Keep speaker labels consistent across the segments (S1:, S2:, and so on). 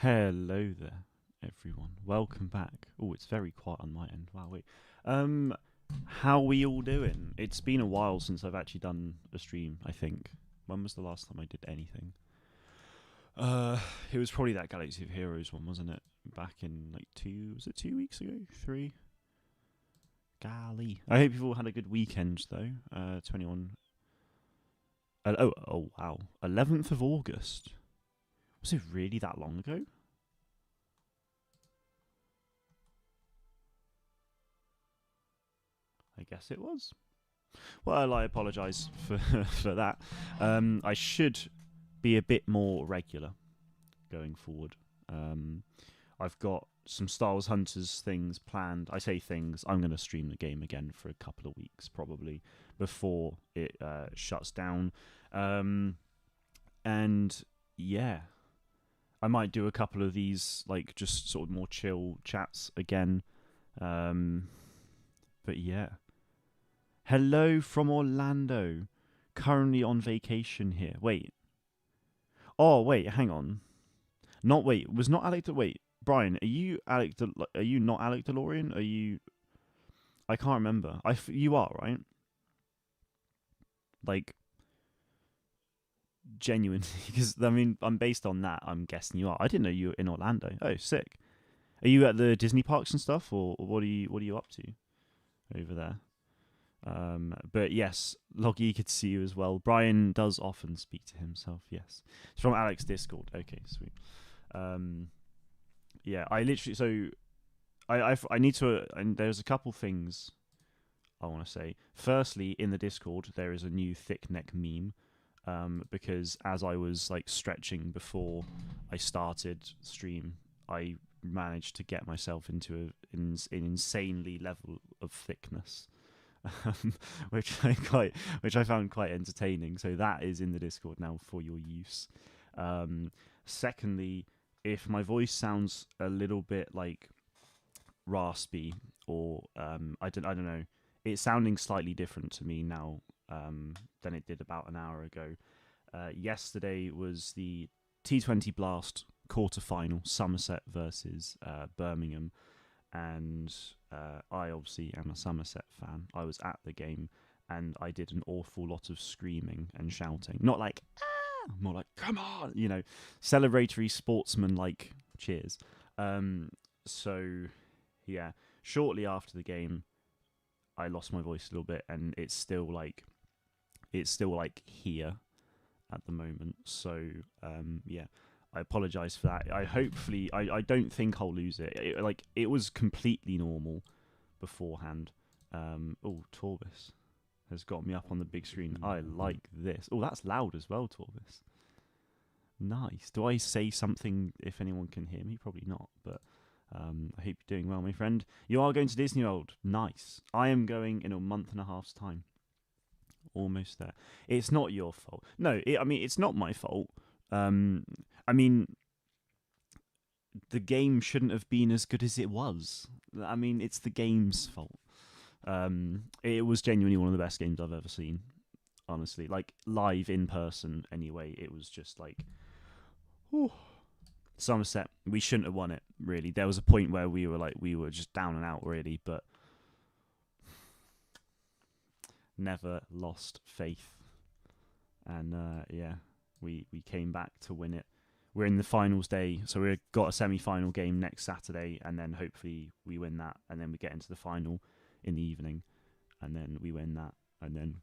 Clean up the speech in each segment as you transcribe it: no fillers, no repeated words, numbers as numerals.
S1: Hello there, everyone. Welcome back. Oh, it's very quiet on my end. Wow, wait. Um, how we all doing? It's been a while since I've actually done a stream. I think. When was the last time I did anything? Uh, it was probably that Galaxy of Heroes one, wasn't it? Back in like two. Was it 2 weeks ago? Three. Golly. I hope you've all had a good weekend though. 21. Oh, wow. 11th of August. Was it really that long ago? I guess it was. Well, I apologise for for that. I should be a bit more regular going forward. Um, I've got some Star Wars Hunters things planned. I say things. I'm going to stream the game again for a couple of weeks probably before it shuts down. Um, and yeah, I might do a couple of these like just sort of more chill chats again. Um, but yeah. Hello from Orlando. Currently on vacation here. Wait. Oh, wait. Hang on. Not wait. Was not Alec? Wait, Brian. Are you Alec? Are you not Alec DeLorean? Are you? I can't remember. You are right. Like genuinely, because I mean, I'm based on that. I'm guessing you are. I didn't know you were in Orlando. Oh, sick. Are you at the Disney parks and stuff, or what are you up to over there? But yes, Loggy could see you as well. Brian does often speak to himself. Yes, it's from Alex Discord. Okay, sweet. Um, yeah, I literally I need to. And there's a couple things I want to say. Firstly, in the Discord, there is a new thick neck meme. Because as I was like stretching before I started stream, I managed to get myself into an insanely level of thickness um, which I found quite entertaining. So that is in the Discord now for your use. Um, Secondly, if my voice sounds a little bit like raspy or I don't know, it's sounding slightly different to me now than it did about an hour ago. Yesterday was the T20 Blast quarterfinal, Somerset versus Birmingham, and I obviously am a Somerset fan. I was at the game, and I did an awful lot of screaming and shouting. Not like more like come on, celebratory sportsman like cheers. So yeah, shortly after the game, I lost my voice a little bit, and it's still like here at the moment. So yeah, I apologize for that. I don't think I'll lose it. It was completely normal beforehand. Oh, Torvis has got me up on the big screen. I like this. Oh, that's loud as well, Torvis. Nice. Do I say something if anyone can hear me? Probably not, but I hope you're doing well, my friend. You are going to Disney World. Nice. I am going in a month and a half's time. Almost there. It's not your fault. No, I mean, it's not my fault. Um, I mean, the game shouldn't have been as good as it was. I mean, it's the game's fault. It was genuinely one of the best games I've ever seen. Honestly, like live in person. Anyway, it was just like, whew. Somerset. We shouldn't have won it. Really, there was a point where we were just down and out. Really, but never lost faith. And yeah, we came back to win it. We're in the finals day, so we've got a semi-final game next Saturday, and then hopefully we win that, and then we get into the final in the evening, and then we win that, and then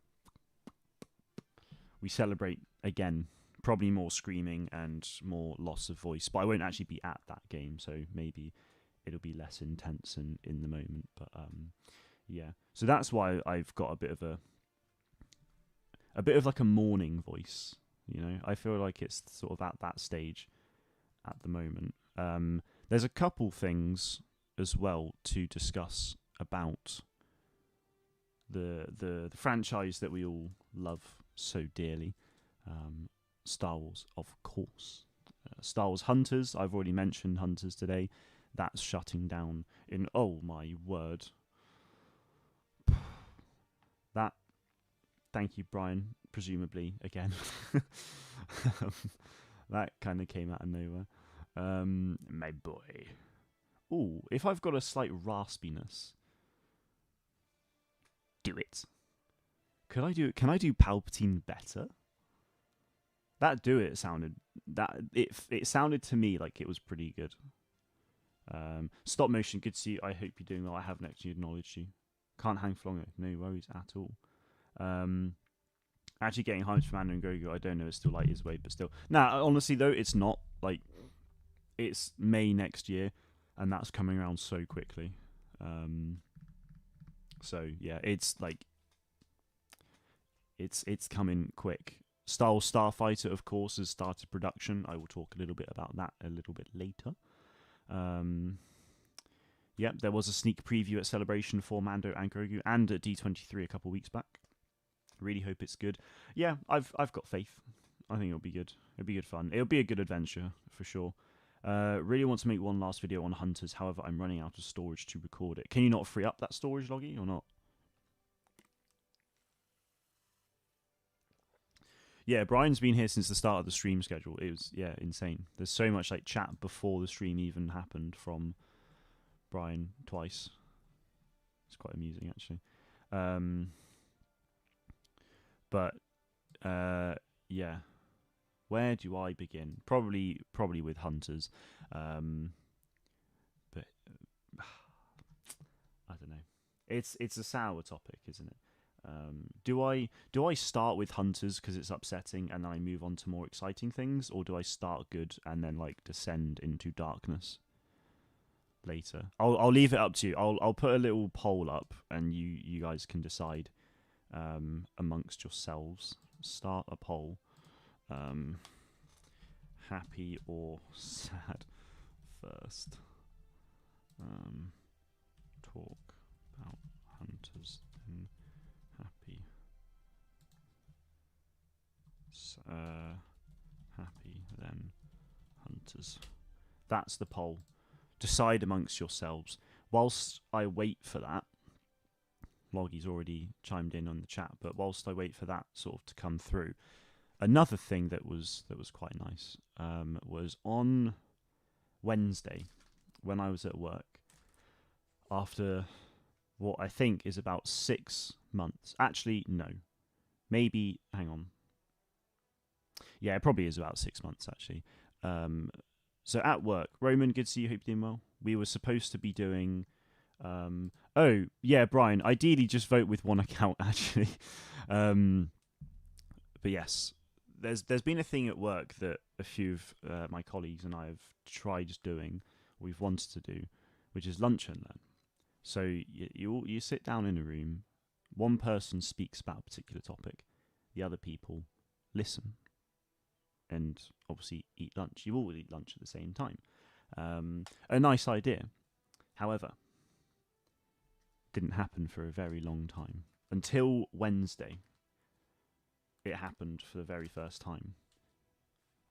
S1: we celebrate again. Probably more screaming and more loss of voice, but I won't actually be at that game, so maybe it'll be less intense in the moment. But yeah, so that's why I've got a bit of like a mourning voice. I feel like it's sort of at that stage at the moment. There's a couple things as well to discuss about the franchise that we all love so dearly, Star Wars, of course. Star Wars Hunters. I've already mentioned Hunters today. That's shutting down in, oh my word. That Thank you, Brian, presumably, again. That kind of came out of nowhere. My boy. Ooh, if I've got a slight raspiness, do it. Can I do Palpatine better? That do it sounded it sounded to me like it was pretty good. Stop motion, good to see you. I hope you're doing well. I haven't actually acknowledged you. Can't hang for long. No worries at all. Actually getting hyped for Mando and Grogu. I don't know. It's still light his way, but still. Nah, honestly though, it's not like it's May next year, and that's coming around so quickly. So yeah, it's like it's coming quick. Star Wars Starfighter, of course, has started production. I will talk a little bit about that a little bit later. Yep, there was a sneak preview at Celebration for Mando and Grogu, and at D23 a couple weeks back. Really hope it's good. Yeah, I've got faith. I think it'll be good. It'll be good fun. It'll be a good adventure for sure. Really want to make one last video on Hunters. However, I'm running out of storage to record it. Can you not free up that storage, Loggy, or not? Yeah, Brian's been here since the start of the stream schedule. It was, yeah, insane. There's so much like chat before the stream even happened from Brian twice. It's quite amusing, actually. But yeah, where do I begin? Probably with Hunters. But I don't know. It's a sour topic, isn't it? Do I start with Hunters because it's upsetting and then I move on to more exciting things, or do I start good and then like descend into darkness later? I'll leave it up to you. I'll put a little poll up and you guys can decide amongst yourselves. Start a poll. Happy or sad first. Talk about Hunters, then happy. Happy, then Hunters. That's the poll. Decide amongst yourselves. Whilst I wait for that, Loggy's already chimed in on the chat, but whilst I wait for that sort of to come through, another thing that was quite nice was on Wednesday when I was at work after what I think is about 6 months. Actually, no. Maybe, hang on. Yeah, it probably is about 6 months, actually. So at work, Roman, good to see you. Hope you're doing well. We were supposed to be doing... oh, yeah, Brian, ideally just vote with one account, actually. But yes, there's been a thing at work that a few of my colleagues and I have tried doing, we've wanted to do, which is lunch and learn. So you sit down in a room, one person speaks about a particular topic, the other people listen, and obviously eat lunch. You all eat lunch at the same time. A nice idea. However, didn't happen for a very long time. Until Wednesday, it happened for the very first time.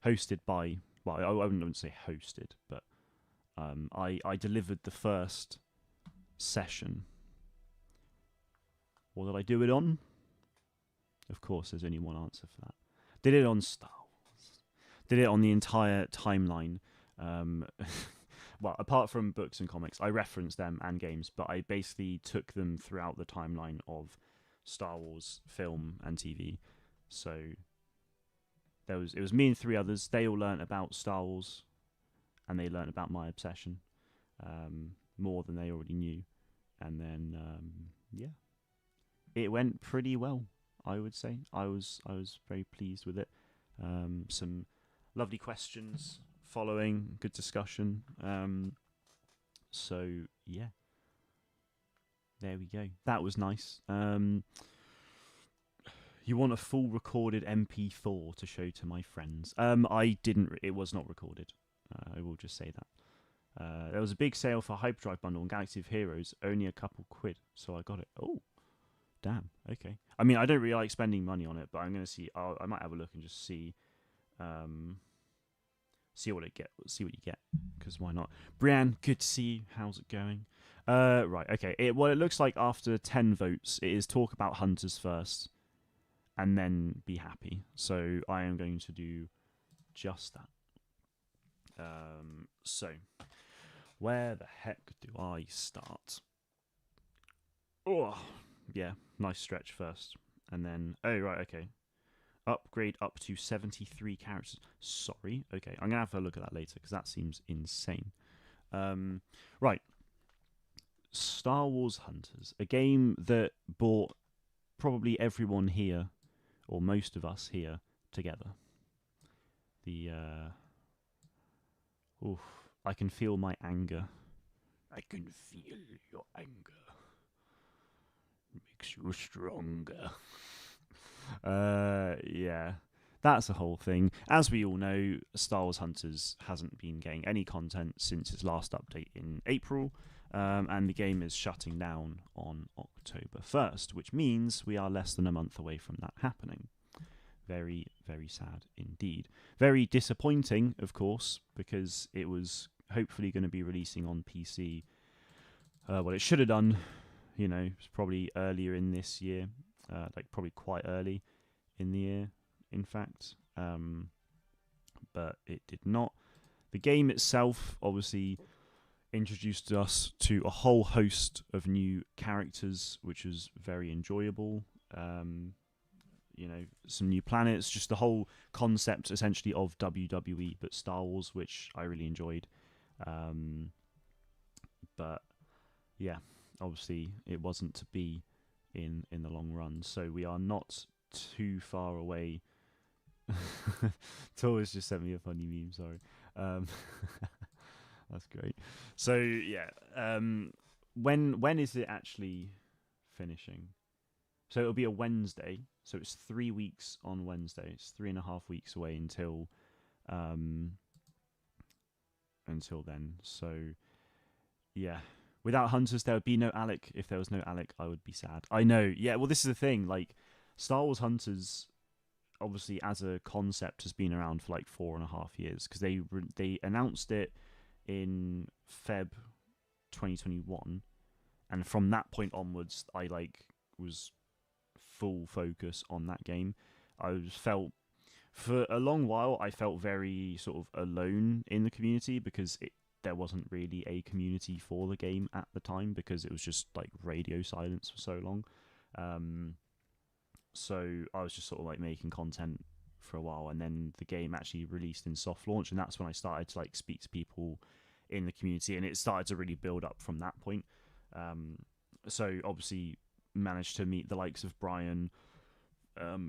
S1: Hosted by, well, I wouldn't say hosted, but I delivered the first session. What did I do it on? Of course, there's only one answer for that. Did it on Star Wars. Did it on the entire timeline. Well, apart from books and comics, I referenced them and games, but I basically took them throughout the timeline of Star Wars film and TV. So it was me and 3 others. They all learnt about Star Wars, and they learnt about my obsession more than they already knew. And then yeah, it went pretty well, I would say. I was very pleased with it. Some lovely questions following, good discussion. So yeah, there we go. That was nice. You want a full recorded MP4 to show to my friends? I didn't. It was not recorded. I will just say that. There was a big sale for Hyperdrive bundle on Galaxy of Heroes, only a couple quid, so I got it. Oh, damn. Okay. I mean, I don't really like spending money on it, but I'm gonna see. I might have a look and just see. See what you get, because why not? Brian, good to see you. How's it going? Right, okay. It looks like after 10 votes, it is talk about Hunters first, and then be happy. So I am going to do just that. So where the heck do I start? Oh, yeah, nice stretch first, and then okay. Upgrade up to 73 characters. Sorry. Okay, I'm gonna have a look at that later because that seems insane. Right. Star Wars Hunters, a game that brought probably everyone here, or most of us here, together. The oof, I can feel my anger. I can feel your anger. Makes you stronger. Yeah. That's the whole thing. As we all know, Star Wars Hunters hasn't been getting any content since its last update in April, and the game is shutting down on October 1st, which means we are less than a month away from that happening. Very, very sad indeed. Very disappointing, of course, because it was hopefully going to be releasing on PC. Well, it should have done, probably earlier in this year, like probably quite early in the year, in fact. But it did not. The game itself obviously introduced us to a whole host of new characters, which was very enjoyable. Some new planets, just the whole concept essentially of WWE, but Star Wars, which I really enjoyed. But yeah, obviously it wasn't to be in the long run. So we are not too far away. Tor's just sent me a funny meme. Sorry, that's great. So yeah, when is it actually finishing? So it'll be a Wednesday. So it's 3 weeks on Wednesday. It's 3.5 weeks away until then. So yeah, without Hunters, there would be no Alec. If there was no Alec, I would be sad. I know. Yeah. Well, this is the thing. Like, Star Wars Hunters, obviously as a concept, has been around for like 4.5 years because they announced it in Feb 2021, and from that point onwards, I was full focus on that game. Felt for a long while I felt very sort of alone in the community because there wasn't really a community for the game at the time because it was just like radio silence for so long. So I was just sort of like making content for a while, and then the game actually released in soft launch, and that's when I started to like speak to people in the community, and it started to really build up from that point. So obviously managed to meet the likes of Brian,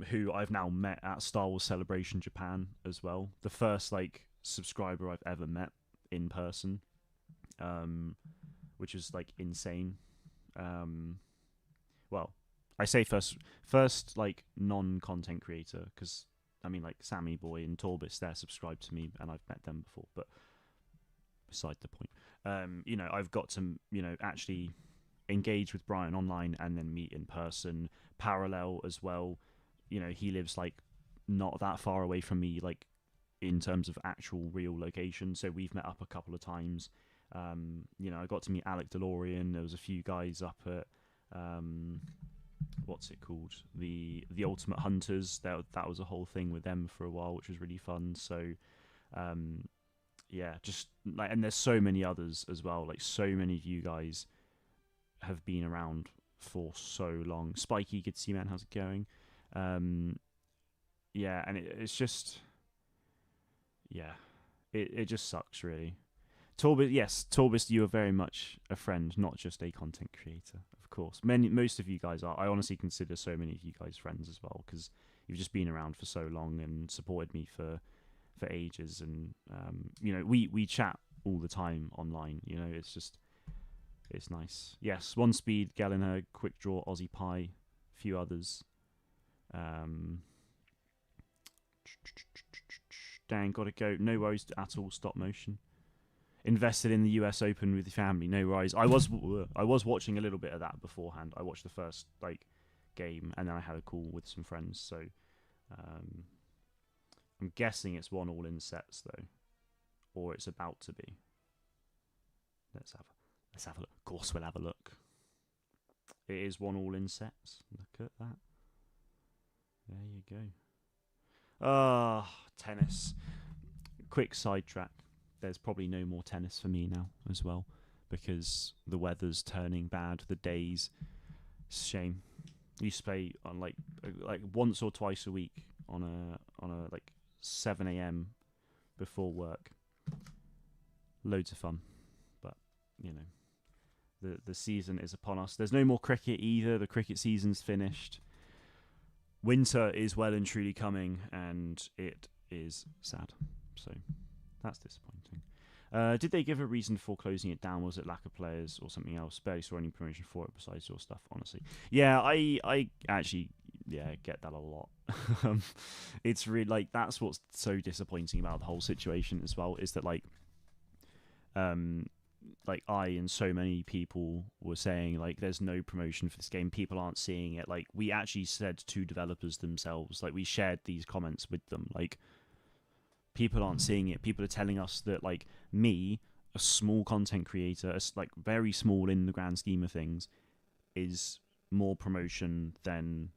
S1: who I've now met at Star Wars Celebration Japan as well. The first like subscriber I've ever met in person, which is like insane. Well, I say first like non-content creator because I mean like Sammy Boy and Torbis, they're subscribed to me and I've met them before, but beside the point. I've got to actually engage with Brian online and then meet in person. Parallel as well. He lives like not that far away from me, like in terms of actual real location. So we've met up a couple of times. I got to meet Alec DeLorean. There was a few guys up at what's it called? The Ultimate Hunters. That was a whole thing with them for a while, which was really fun. So yeah, just like, and there's so many others as well. Like so many of you guys have been around for so long. Spiky, good to see, man. How's it going? Yeah, and it's just, yeah, it just sucks really. Torbis, you are very much a friend, not just a content creator. Of course, most of you guys are. I honestly consider so many of you guys friends as well because you've just been around for so long and supported me for ages. And we chat all the time online. It's nice. Yes, One Speed, Gallagher, Quick Draw, Aussie Pie, a few others. Dang, gotta go. No worries at all. Stop motion. Invested in the US Open with your family. No worries. I was watching a little bit of that beforehand. I watched the first game, and then I had a call with some friends. So I'm guessing it's 1-all-in sets though, or it's about to be. Let's have a look. Of course, we'll have a look. It is 1-all-in sets. Look at that. There you go. Tennis. Quick sidetrack. there's probably no more tennis for me now as well, because the weather's turning bad. The days, it's a shame. I used to play on like once or twice a week on a like 7 a.m. before work. Loads of fun, but you know the season is upon us. There's no more cricket either. The cricket season's finished. Winter is well and truly coming, and it is sad. So that's disappointing. Did they give a reason for closing it down? Was it lack of players or something else? Barely saw any promotion for it besides your stuff, honestly. Yeah, I actually get that a lot. It's really like that's what's so disappointing about the whole situation as well, is that um like I and so many people were saying like there's no promotion for this game, people aren't seeing it. Like we actually said to developers themselves, like we shared these comments with them, like people aren't seeing it. People are telling us that like me, a small content creator, like very small in the grand scheme of things, is more promotion than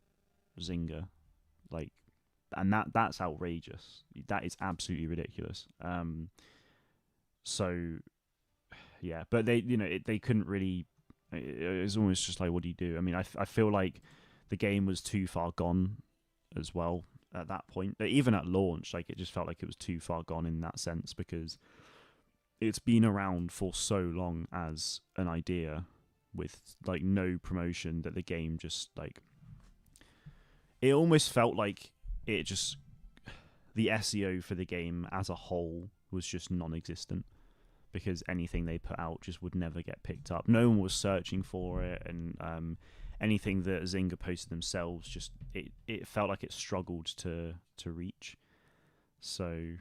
S1: Zynga, like, and that's outrageous. That is absolutely ridiculous. So yeah, but they, they couldn't really. It was almost just like, what do you do? I mean, I feel like the game was too far gone as well at that point. Even at launch, like it just felt like it was too far gone in that sense, because it's been around for so long as an idea with like no promotion, that the game just like, it almost felt like it just, the SEO for the game as a whole was just non-existent, because anything they put out just would never get picked up. No one was searching for it, and anything that Zynga posted themselves, just it felt like it struggled to reach. So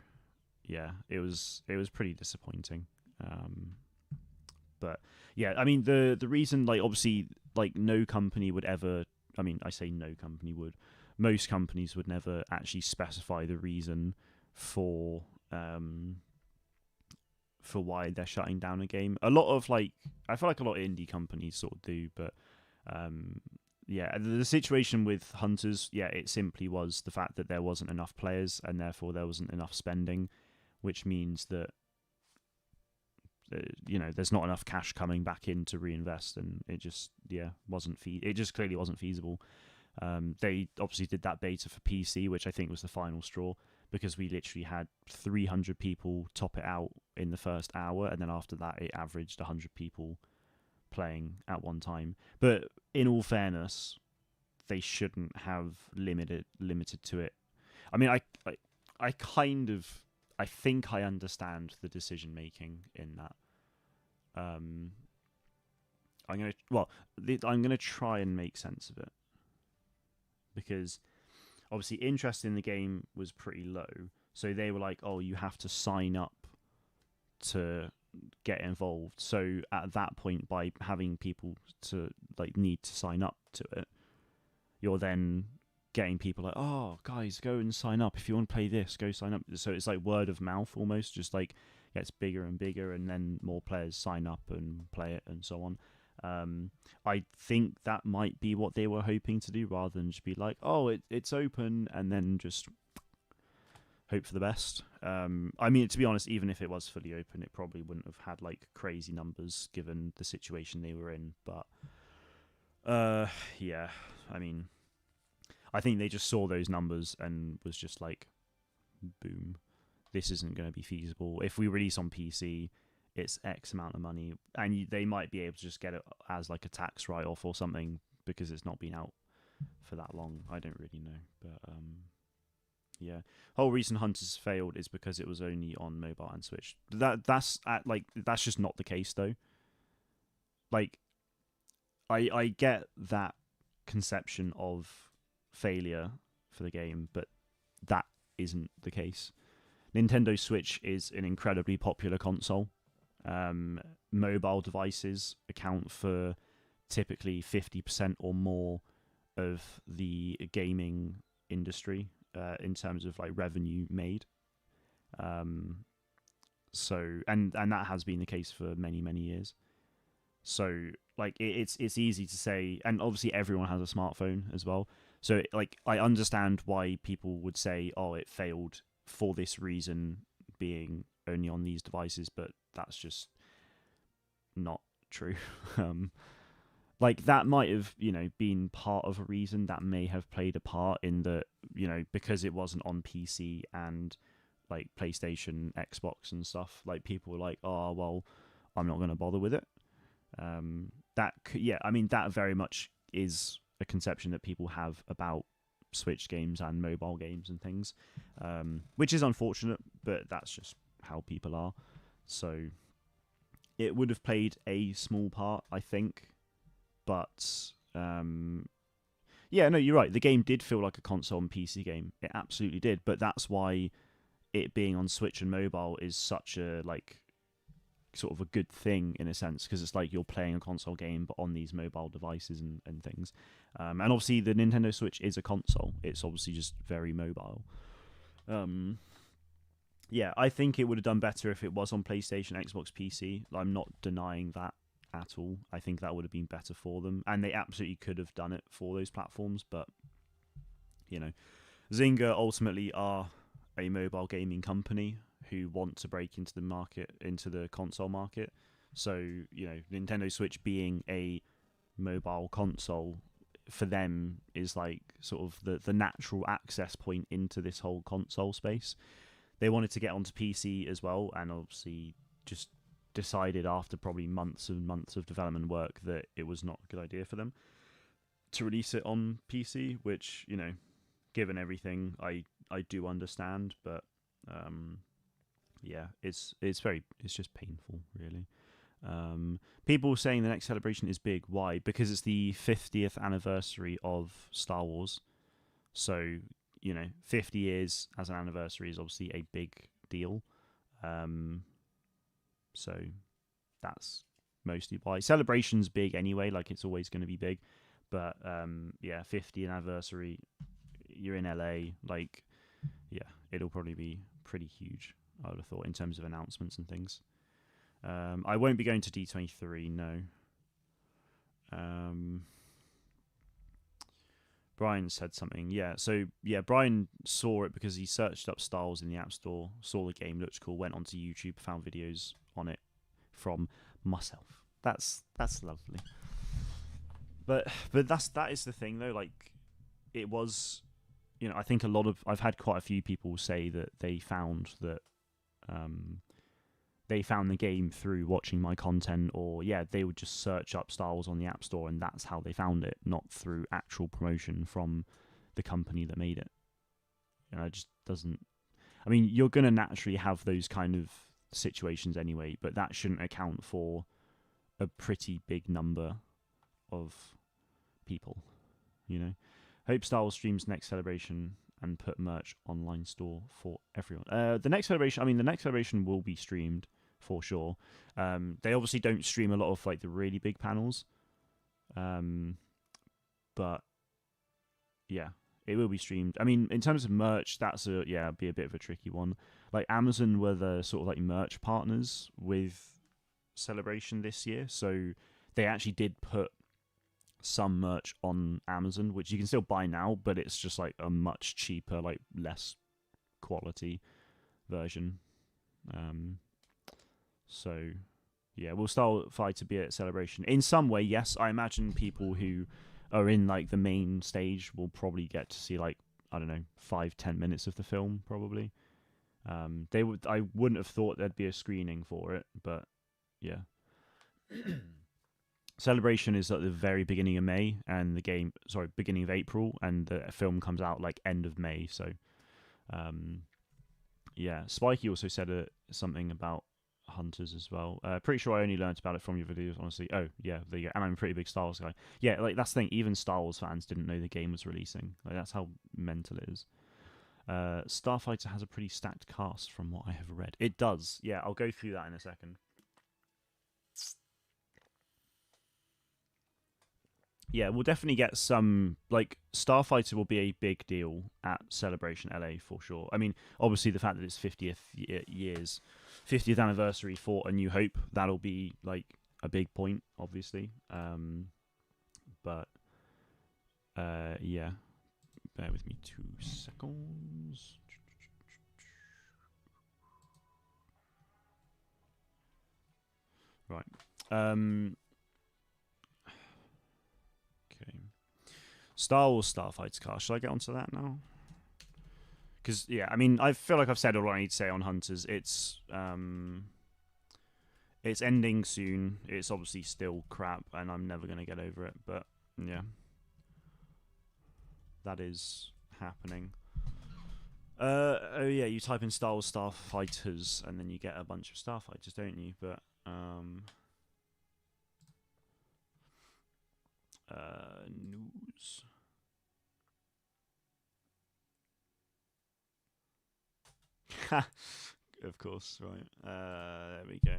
S1: yeah, it was pretty disappointing. But yeah, I mean the reason, like obviously, like no company would ever. I mean, I say no company would. Most companies would never actually specify the reason for why they're shutting down a game. A lot of like, I feel like a lot of indie companies sort of do, but yeah, the situation with Hunters, yeah, it simply was the fact that there wasn't enough players, and therefore there wasn't enough spending, which means that there's not enough cash coming back in to reinvest, and it just it just clearly wasn't feasible. They obviously did that beta for PC, which I think was the final straw, because we literally had 300 people top it out in the first hour, and then after that it averaged 100 people playing at one time. But in all fairness, they shouldn't have limited to it. I mean, I kind of, I think I understand the decision making in that. I'm gonna try and make sense of it, because obviously interest in the game was pretty low, so they were like, oh, you have to sign up to get involved. So at that point, by having people to like need to sign up to it, you're then getting people like, oh guys, go and sign up if you want to play this, go sign up. So it's like word of mouth almost, just like gets bigger and bigger, and then more players sign up and play it and so on. I think that might be what they were hoping to do, rather than just be like, oh, it's open, and then just hope for the best. I mean, to be honest, even if it was fully open, it probably wouldn't have had like crazy numbers given the situation they were in. But yeah, I mean, I think they just saw those numbers and was just like, boom, this isn't going to be feasible. If we release on PC, it's X amount of money, and they might be able to just get it as like a tax write-off or something, because it's not been out for that long. I don't really know, but yeah, whole reason Hunters failed is because it was only on mobile and Switch. That's just not the case though. Like, I get that conception of failure for the game, but that isn't the case. Nintendo Switch is an incredibly popular console. Mobile devices account for typically 50% or more of the gaming industry in terms of like revenue made. So and that has been the case for many years. So like it's easy to say, and obviously everyone has a smartphone as well. So like I understand why people would say, oh, it failed for this reason, being only on these devices, but that's just not true. um, like that might have, been part of a reason that may have played a part in the, because it wasn't on PC and like PlayStation, Xbox and stuff. Like people were like, oh well, I'm not going to bother with it. That very much is a conception that people have about Switch games and mobile games and things, which is unfortunate, but that's just how people are. So it would have played a small part, I think, but yeah, no, you're right. The game did feel like a console and PC game. It absolutely did, but that's why it being on Switch and mobile is such a sort of a good thing in a sense, because it's like you're playing a console game but on these mobile devices and things. And obviously the Nintendo Switch is a console. It's obviously just very mobile. Yeah, I think it would have done better if it was on PlayStation, Xbox, PC. I'm not denying that at all. I think that would have been better for them, and they absolutely could have done it for those platforms. But Zynga ultimately are a mobile gaming company who want to break into the market, into the console market. So, Nintendo Switch being a mobile console for them is like sort of the natural access point into this whole console space. They wanted to get onto PC as well, and obviously just decided after probably months and months of development work that it was not a good idea for them to release it on PC, which, given everything, I do understand, but yeah, it's just painful, really. People saying the next celebration is big. Why? Because it's the 50th anniversary of Star Wars. So, 50 years as an anniversary is obviously a big deal. So that's mostly why. Celebration's big anyway, like it's always going to be big. But yeah, 50th anniversary, you're in LA, like, yeah, it'll probably be pretty huge, I would have thought, in terms of announcements and things. I won't be going to D23, no. Brian said something. Yeah, so yeah, Brian saw it because he searched up Star Wars in the App Store, saw the game, looked cool, went onto YouTube, found videos on it from myself. That's lovely. But that is the thing though. Like, it was, I think I've had quite a few people say that they found the game through watching my content, or they would just search up Star Wars on the App Store and that's how they found it, not through actual promotion from the company that made it. It just doesn't. I mean, you're going to naturally have those kind of situations anyway, but that shouldn't account for a pretty big number of people. Hope Star Wars streams next celebration and put merch online store for everyone. The next celebration will be streamed for sure. They obviously don't stream a lot of like the really big panels, but yeah, it will be streamed. I mean, in terms of merch, that's be a bit of a tricky one. Like Amazon were the sort of like merch partners with Celebration this year, so they actually did put some merch on Amazon, which you can still buy now, but it's just like a much cheaper, like less quality version. So yeah, will Starfighter be at Celebration in some way? Yes, I imagine people who are in like the main stage will probably get to see like, I don't know, 5-10 minutes of the film probably. I wouldn't have thought there'd be a screening for it, but yeah. Celebration is at the very beginning of May, and beginning of April, and the film comes out like end of May. So, yeah. Spikey also said something about Hunters as well. Pretty sure I only learnt about it from your videos, honestly. Oh, yeah, there you go. And I'm a pretty big Star Wars guy. Yeah, like that's the thing. Even Star Wars fans didn't know the game was releasing. Like that's how mental it is. Starfighter has a pretty stacked cast, from what I have read. It does. Yeah, I'll go through that in a second. Yeah, we'll definitely get some, like, Starfighter will be a big deal at Celebration LA for sure. I mean, obviously the fact that it's 50th anniversary for A New Hope, that'll be like a big point, obviously. But yeah, bear with me 2 seconds. Right. Okay. Star Wars Starfighter car. Should I get onto that now? Because yeah, I mean, I feel like I've said all I need to say on Hunters. It's ending soon. It's obviously still crap, and I'm never gonna get over it. But yeah, that is happening. Oh yeah, you type in Star Wars Starfighters, and then you get a bunch of Starfighters, don't you? But news. Of course, right. There we go.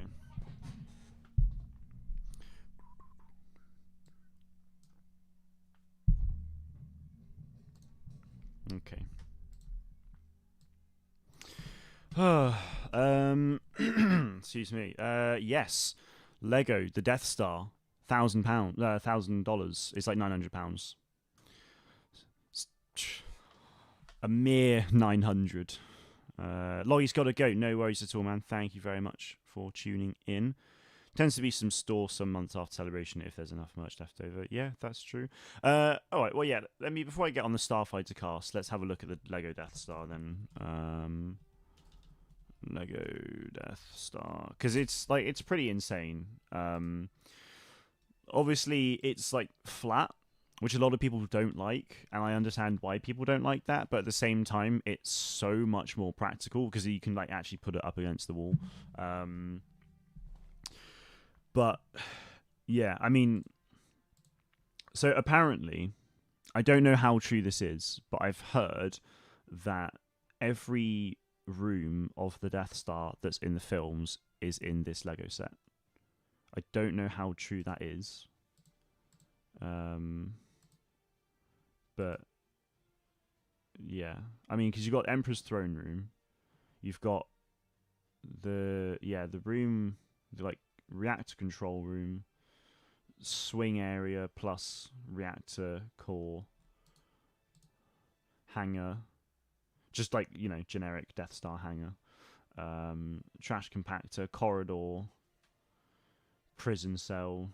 S1: Okay. Excuse me. Yes, Lego the Death Star, £1,000, $1,000. It's like £900. A mere 900. Loggie's got to go. No worries at all, man. Thank you very much for tuning in. Tends to be some store some months after celebration if there's enough merch left over. Yeah, that's true. All right. Well, yeah. Let me before I get on the Starfighter cast, let's have a look at the Lego Death Star then. Lego Death Star, because it's pretty insane. Obviously, it's like flat, which a lot of people don't like, and I understand why people don't like that. But at the same time, it's so much more practical because you can like actually put it up against the wall. But yeah, I mean, so apparently, I don't know how true this is, but I've heard that every room of the Death Star that's in the films is in this Lego set. I don't know how true that is. But yeah, I mean, because you've got Emperor's Throne Room, you've got the room, the like reactor control room, swing area plus reactor core, hangar, just like generic Death Star hangar, trash compactor, corridor, prison cell,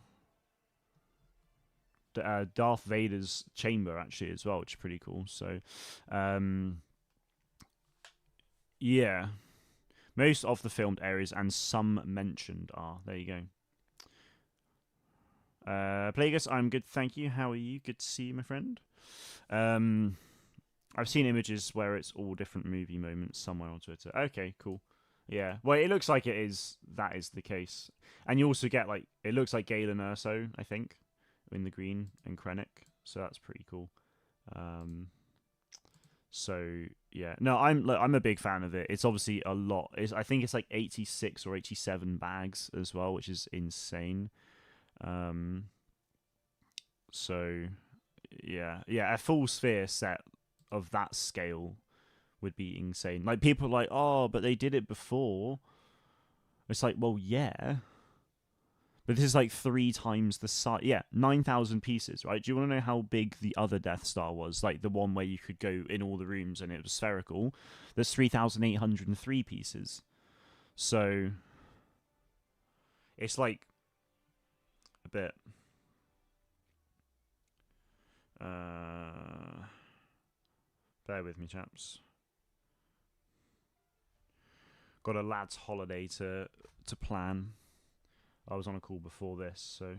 S1: Darth Vader's chamber actually as well, which is pretty cool. So, yeah, most of the filmed areas and some mentioned are. There you go. Plagueis, I'm good, thank you. How are you? Good to see you, my friend. I've seen images where it's all different movie moments somewhere on Twitter. Okay, cool. Yeah, well, it looks like it is. That is the case, and you also get like it looks like Galen Erso, I think, in the green and Krennic, so that's pretty cool. So yeah, no, I'm a big fan of it. It's obviously a lot. I think it's like 86 or 87 bags as well, which is insane. So yeah, a full sphere set of that scale would be insane. Like people are like, oh, but they did it before. It's like, well, yeah, but this is like 3 times the size. Yeah, 9,000 pieces, right? Do you want to know how big the other Death Star was? Like the one where you could go in all the rooms and it was spherical. There's 3,803 pieces. So it's like a bit. Bear with me, chaps. Got a lad's holiday to plan. I was on a call before this, so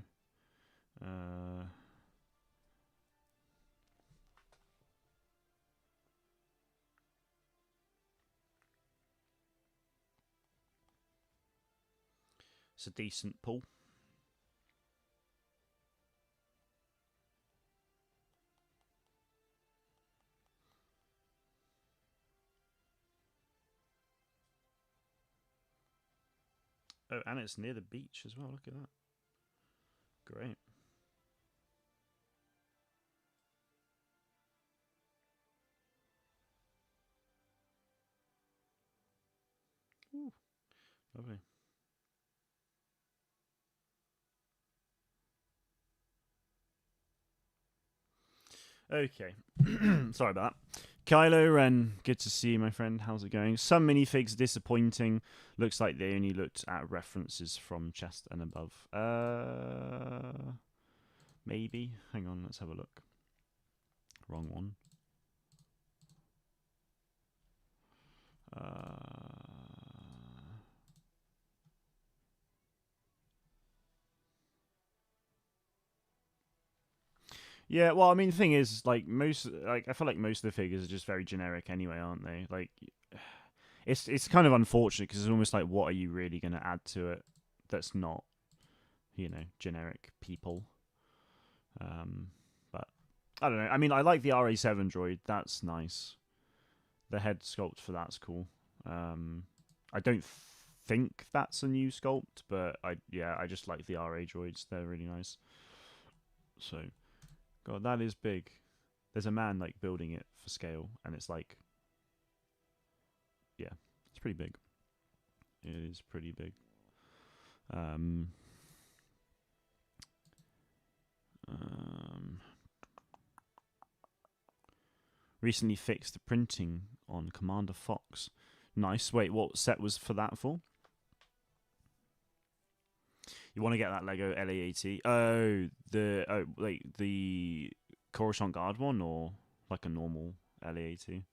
S1: it's a decent pull. Oh, and it's near the beach as well. Look at that. Great. Ooh, lovely. Okay. Sorry about that. Kylo Ren, good to see you, my friend. How's it going? Some minifigs disappointing. Looks like they only looked at references from chest and above. Maybe. Hang on, let's have a look. Wrong one. Yeah, well, I mean, the thing is, like I feel like most of the figures are just very generic anyway, aren't they? Like, it's kind of unfortunate because it's almost like, what are you really going to add to it that's not, generic people? But I don't know. I mean, I like the RA7 droid. That's nice. The head sculpt for that's cool. I don't think that's a new sculpt, but I just like the RA droids. They're really nice. So, God, that is big. There's a man like building it for scale, and it's like, yeah, it's pretty big. It is pretty big. Recently fixed the printing on Commander Fox. Nice. Wait, what set was for that for? You want to get that Lego LAAT? Like the Coruscant Guard one, or like a normal LAAT?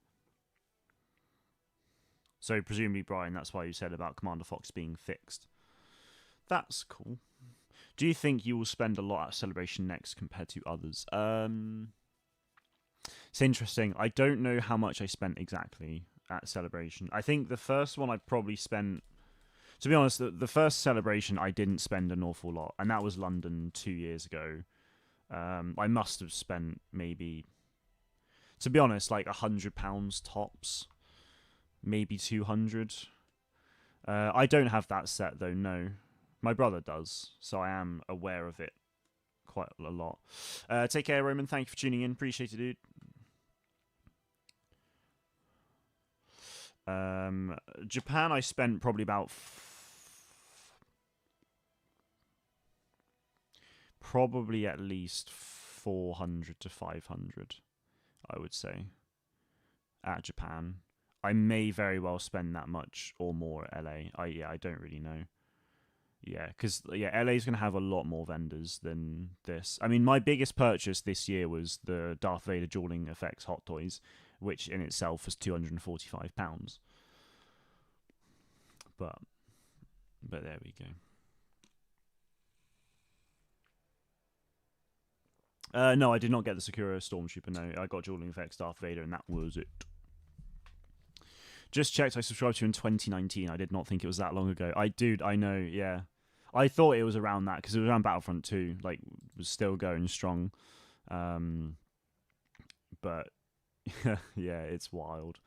S1: So presumably, Brian, that's why you said about Commander Fox being fixed. That's cool. Do you think you will spend a lot at Celebration next compared to others? It's interesting. I don't know how much I spent exactly at Celebration. I think the first one I probably spent. To be honest, the first Celebration I didn't spend an awful lot, and that was London 2 years ago. I must have spent maybe, to be honest, like £100 tops, maybe 200. I don't have that set though. No, my brother does, so I am aware of it quite a lot. Take care, Roman. Thank you for tuning in. Appreciate it, dude. Japan, I spent probably about probably at least 400 to 500, I would say, at Japan. I may very well spend that much or more at LA. I don't really know. Yeah, because LA is going to have a lot more vendors than this. I mean, my biggest purchase this year was the Darth Vader Dueling Effects Hot Toys, which in itself was £245. But there we go. No, I did not get the Sakura Stormtrooper. No, I got Dueling Effects Darth Vader, and that was it. Just checked. I subscribed to you in 2019. I did not think it was that long ago. I know. Yeah, I thought it was around that because it was around Battlefront 2. Like, was still going strong. But yeah, it's wild.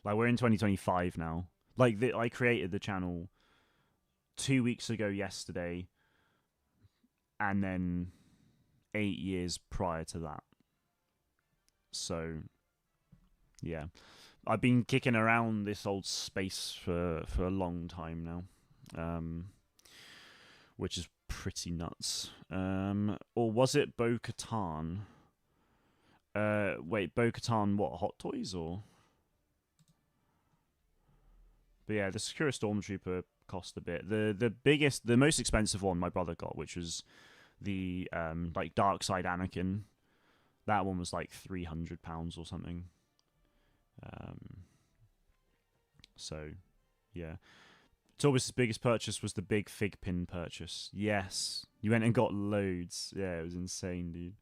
S1: Like, we're in 2025 now. Like, I created the channel 2 weeks ago yesterday, and then 8 years prior to that. So, yeah. I've been kicking around this old space for a long time now, which is pretty nuts. Or was it Bo-Katan? Wait, Bo-Katan what, Hot Toys or? But yeah, the Sakura Stormtrooper cost a bit. The most expensive one my brother got, which was the like Dark Side Anakin. That one was like £300 or something. So, yeah. Torbis' biggest purchase was the big fig pin purchase. Yes, you went and got loads. Yeah, it was insane, dude.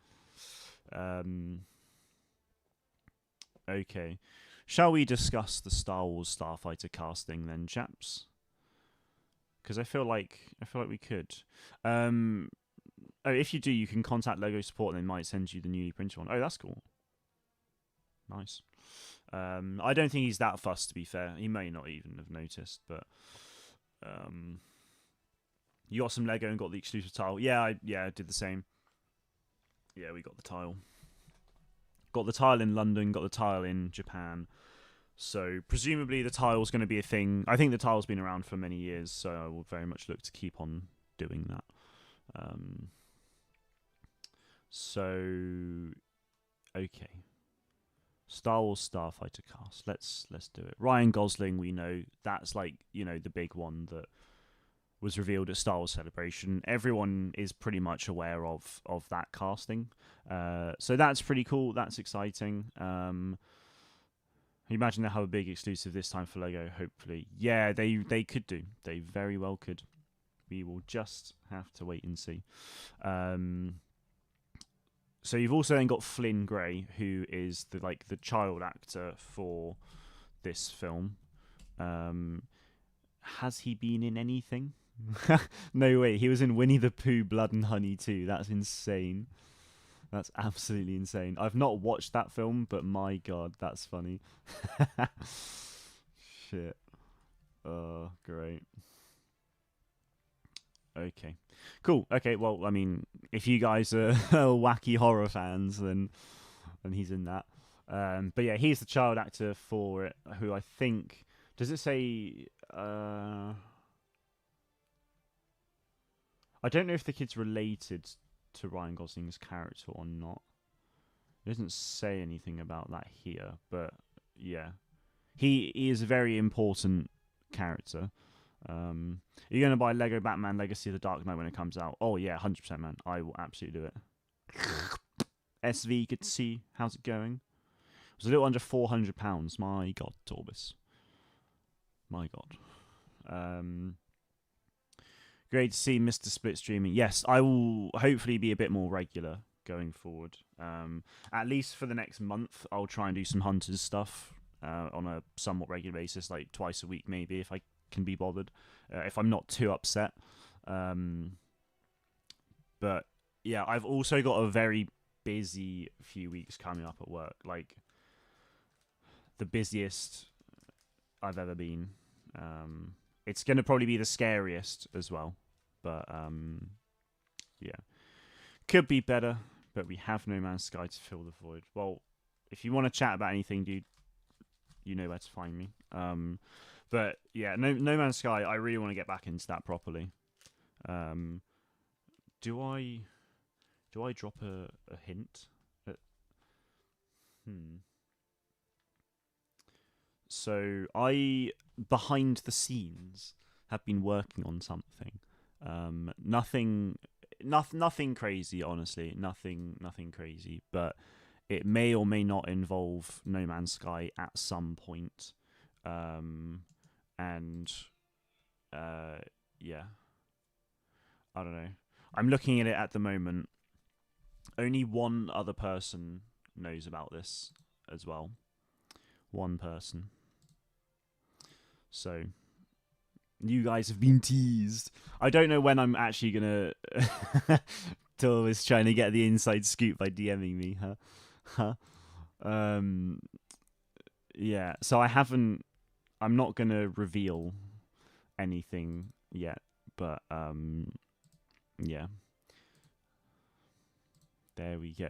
S1: Okay, shall we discuss the Star Wars Starfighter casting then, chaps? Because I feel like we could. If you do, you can contact Lego support, and they might send you the newly printed one. Oh, that's cool. Nice. I don't think he's that fussed, to be fair. He may not even have noticed, but you got some Lego and got the exclusive tile. Yeah, I did the same. Yeah, we got the tile. Got the tile in London, got the tile in Japan. So presumably the tile's going to be a thing. I think the tile's been around for many years, so I will very much look to keep on doing that. So, okay. Star Wars Starfighter cast. Let's do it. Ryan Gosling, we know that's like, the big one that was revealed at Star Wars Celebration. Everyone is pretty much aware of that casting. So that's pretty cool. That's exciting. You imagine they'll have a big exclusive this time for Lego, hopefully. Yeah, they could do. They very well could. We will just have to wait and see. So you've also then got Flynn Gray, who is the child actor for this film. Has he been in anything? No way. He was in Winnie the Pooh, Blood and Honey too. That's insane. That's absolutely insane. I've not watched that film, but my god, that's funny. Shit. Oh, great. Okay. Cool. Okay, well, I mean, if you guys are wacky horror fans, then he's in that. But yeah, he's the child actor for it, who I think... Does it say... I don't know if the kid's related to Ryan Gosling's character or not. It doesn't say anything about that here, but yeah. He is a very important character. Are you going to buy Lego Batman Legacy of the Dark Knight when it comes out? Oh yeah, 100%, man. I will absolutely do it. SV, good to see. How's it going? It was a little under £400. My god, Torbis. My god. Great to see Mr. Split streaming. Yes, I will hopefully be a bit more regular going forward. At least for the next month, I'll try and do some Hunters stuff on a somewhat regular basis, like twice a week maybe, if I can be bothered, if I'm not too upset. But yeah, I've also got a very busy few weeks coming up at work, like the busiest I've ever been. It's going to probably be the scariest as well, but yeah, could be better, but we have No Man's Sky to fill the void. Well, if you want to chat about anything, dude, you know where to find me. But yeah, No Man's Sky, I really want to get back into that properly. Do I drop a hint? So I, behind the scenes, have been working on something. Nothing crazy, honestly. Nothing crazy. But it may or may not involve No Man's Sky at some point. Yeah, I don't know. I'm looking at it at the moment. Only one other person knows about this as well. One person. So, you guys have been teased. I don't know when I'm actually gonna... Tor is trying to get the inside scoop by DMing me, huh? Yeah, so I'm not gonna reveal anything yet, but, yeah. There we go.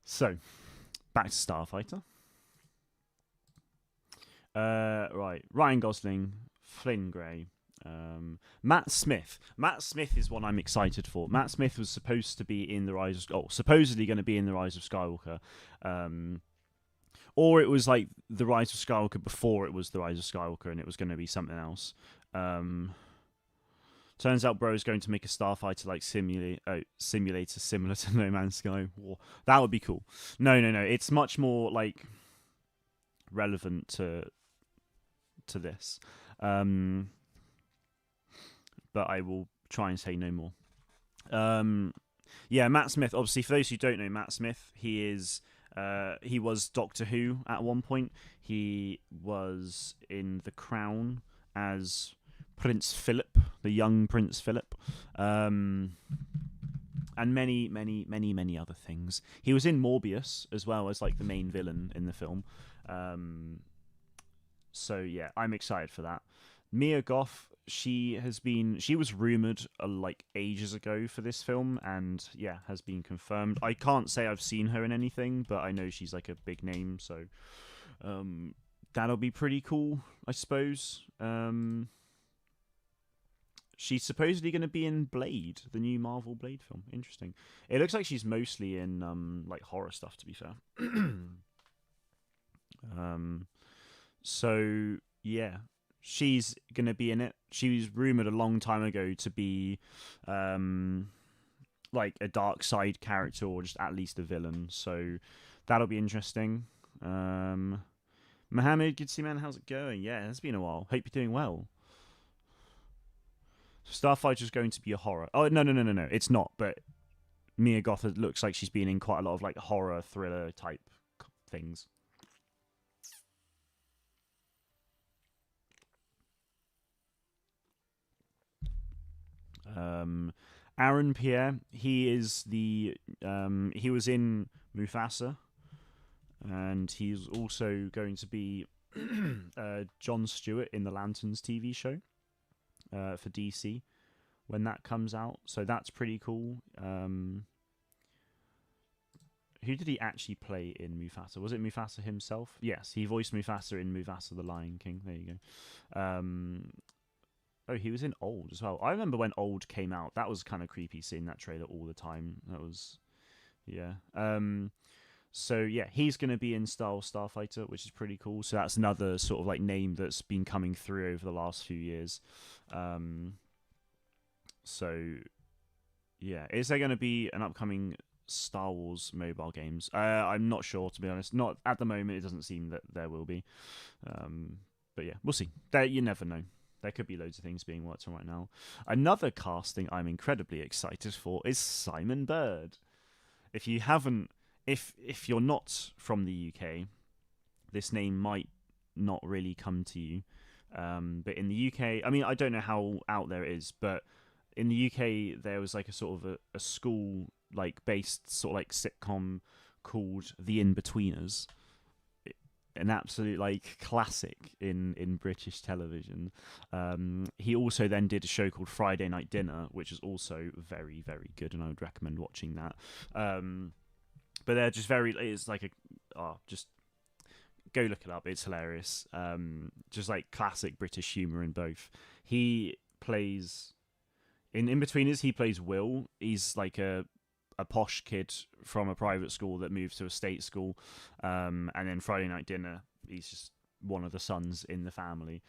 S1: So, back to Starfighter. Right, Ryan Gosling, Flynn Gray, Matt Smith. Matt Smith is one I'm excited for. Matt Smith was supposed to be in supposedly going to be in The Rise of Skywalker, or it was like The Rise of Skywalker before it was The Rise of Skywalker, and it was going to be something else. Turns out Bro's going to make a Starfighter like simulator similar to No Man's Sky. Whoa, that would be cool. No. It's much more like relevant to this. But I will try and say no more. Yeah, Matt Smith. Obviously, for those who don't know Matt Smith, he was Doctor Who at one point. He was in The Crown as Prince Philip, the young Prince Philip, and many other things. He was in Morbius as well as like the main villain in the film. So yeah, I'm excited for that. Mia Goth, she was rumored like ages ago for this film, and yeah, has been confirmed. I can't say I've seen her in anything, but I know she's like a big name, so that'll be pretty cool, I suppose. She's supposedly going to be in Blade, the new Marvel Blade film. Interesting. It looks like she's mostly in like horror stuff, to be fair. um, so yeah, she's going to be in it. She was rumored a long time ago to be um like a dark side character or just at least a villain. So that'll be interesting. Mohammed, good to see, man. How's it going? Yeah, it's been a while. Hope you're doing well. Starfighter's going to be a horror. Oh no, no, no, no, no. It's not. But Mia Goth looks like she's been in quite a lot of like horror thriller type things. Um, Aaron Pierre, he is the he was in Mufasa, and he's also going to be Jon Stewart in the Lanterns TV show for DC when that comes out. So that's pretty cool. Who did he actually play in Mufasa? Was it Mufasa himself? Yes, he voiced Mufasa in Mufasa the Lion King. There you go. Oh, he was in Old as well. I remember when Old came out. That was kind of creepy seeing that trailer all the time. That was, yeah. So yeah, he's going to be in Star Wars Starfighter, which is pretty cool. So that's another sort of like name that's been coming through over the last few years. So yeah, is there going to be an upcoming Star Wars mobile games? I'm not sure, to be honest. Not at the moment. It doesn't seem that there will be. But yeah, we'll see. You never know. There could be loads of things being worked on right now. Another casting I'm incredibly excited for is Simon Bird. If you haven't, if you're not from the UK, this name might not really come to you. But in the UK, I mean, I don't know how out there it is, but in the UK there was like a sort of a school like based sort of like sitcom called The In-Betweeners, an absolute like classic in British television. He also then did a show called Friday Night Dinner, which is also very, very good, and I would recommend watching that. But they're just very, it's like just go look it up, it's hilarious. Just like classic British humour in both. He plays in In-Betweeners, he plays Will. He's like a posh kid from a private school that moves to a state school, and then Friday Night Dinner, he's just one of the sons in the family.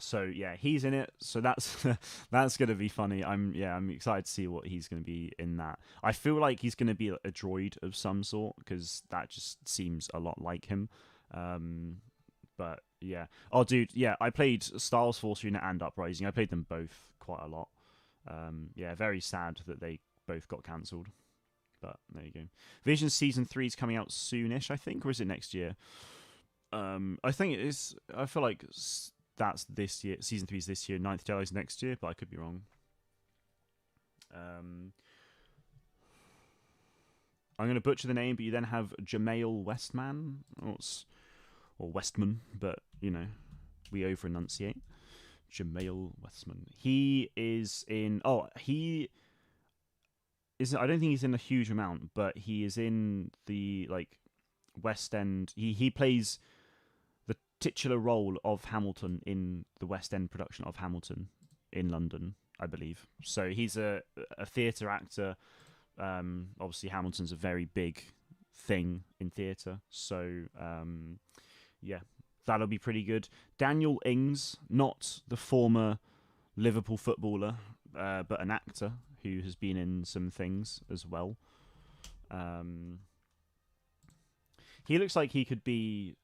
S1: So yeah, he's in it. So that's that's gonna be funny. I'm excited to see what he's gonna be in that. I feel like he's gonna be a droid of some sort because that just seems a lot like him. But yeah, oh dude, yeah, I played Star Wars Force Unit and Uprising. I played them both quite a lot. Yeah, very sad that they both got cancelled. But there you go. Vision Season 3 is coming out soonish, I think, or is it next year? I think it is. I feel like that's this year. Season 3 is this year. Ninth Jedi is next year, but I could be wrong. I'm going to butcher the name, but you then have Jamail Westman, or Westman, but, you know, we over-enunciate. Jamail Westman. He is in... Oh, he... I don't think he's in a huge amount, but he is in the, like, West End. He plays the titular role of Hamilton in the West End production of Hamilton in London, I believe. So he's a theatre actor. Obviously, Hamilton's a very big thing in theatre. So, yeah, that'll be pretty good. Daniel Ings, not the former Liverpool footballer, but an actor who has been in some things as well. He looks like he could be...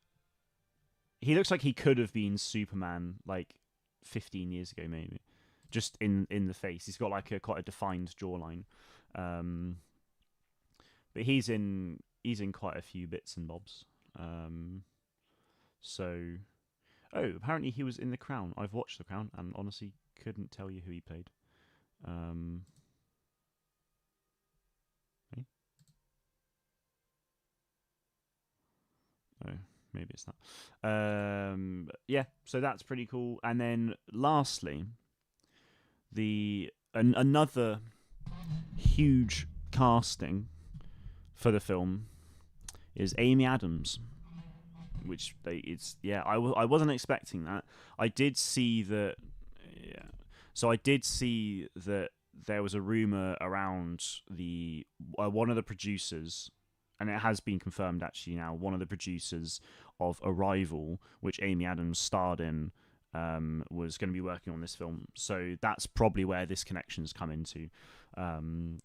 S1: He looks like he could have been Superman like 15 years ago, maybe. Just in the face. He's got like quite a defined jawline. But he's in quite a few bits and bobs. So... Oh, apparently he was in The Crown. I've watched The Crown and honestly couldn't tell you who he played. Oh, maybe it's not. Yeah, so that's pretty cool. And then lastly, another huge casting for the film is Amy Adams, which I wasn't expecting that. I did see that. Yeah, So I did see that there was a rumor around the one of the producers, and it has been confirmed actually now. One of the producers of Arrival, which Amy Adams starred in, was going to be working on this film. So that's probably where this connection's come into.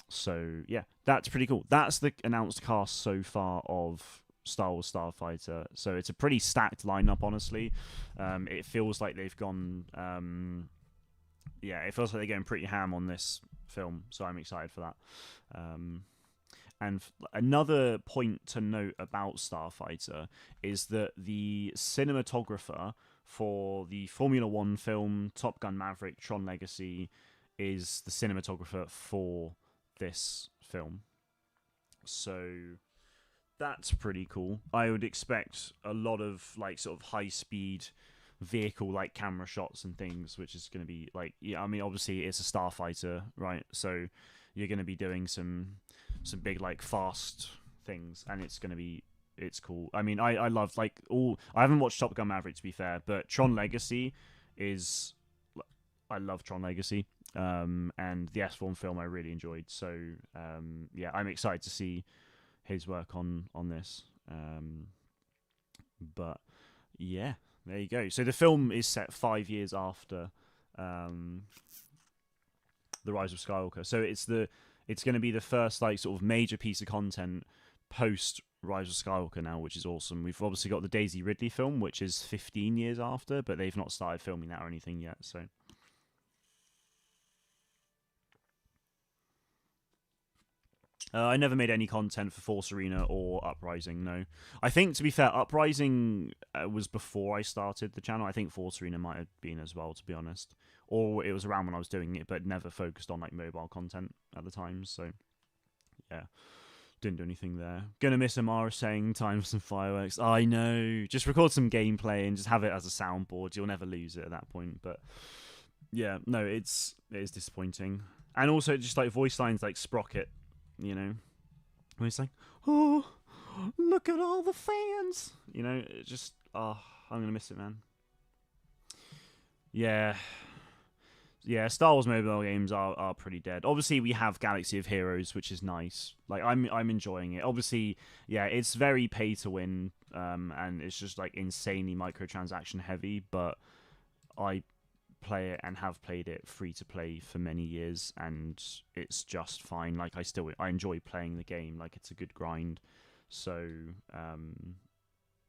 S1: So yeah, that's pretty cool. That's the announced cast so far of Star Wars Starfighter. So it's a pretty stacked lineup, honestly. It feels like they've gone. Yeah, it feels like they're going pretty ham on this film. So I'm excited for that. And another point to note about Starfighter is that the cinematographer for the Formula One film Top Gun Maverick Tron Legacy is the cinematographer for this film. So that's pretty cool. I would expect a lot of like sort of high speed vehicle like camera shots and things, which is going to be like, yeah, I mean obviously it's a Starfighter, right? So you're going to be doing some big like fast things, and it's cool. I mean, I love like all. I haven't watched Top Gun Maverick to be fair, but Tron Legacy is. I love Tron Legacy, and the S1 film I really enjoyed. So yeah, I'm excited to see his work on this. But yeah, there you go. So the film is set 5 years after um, the Rise of Skywalker. So it's going to be the first like sort of major piece of content post Rise of Skywalker now, which is awesome. We've obviously got the Daisy Ridley film, which is 15 years after, but they've not started filming that or anything yet. So I never made any content for Force Arena or Uprising. No, I think to be fair, Uprising was before I started the channel. I think Force Arena might have been as well, to be honest, or it was around when I was doing it, but never focused on like mobile content at the time. So yeah, didn't do anything there. Gonna miss Amara saying time for some fireworks. I know. Just record some gameplay and just have it as a soundboard. You'll never lose it at that point. But yeah, no, it is disappointing. And also just like voice lines like Sprocket, you know, when he's like, "Oh, look at all the fans," you know, it just I'm gonna miss it, man. Yeah, yeah, Star Wars mobile games are pretty dead. Obviously, we have Galaxy of Heroes, which is nice. Like I'm enjoying it. Obviously, yeah, it's very pay to win, and it's just like insanely microtransaction heavy. But I play it and have played it free to play for many years, and it's just fine. Like I enjoy playing the game. Like it's a good grind. So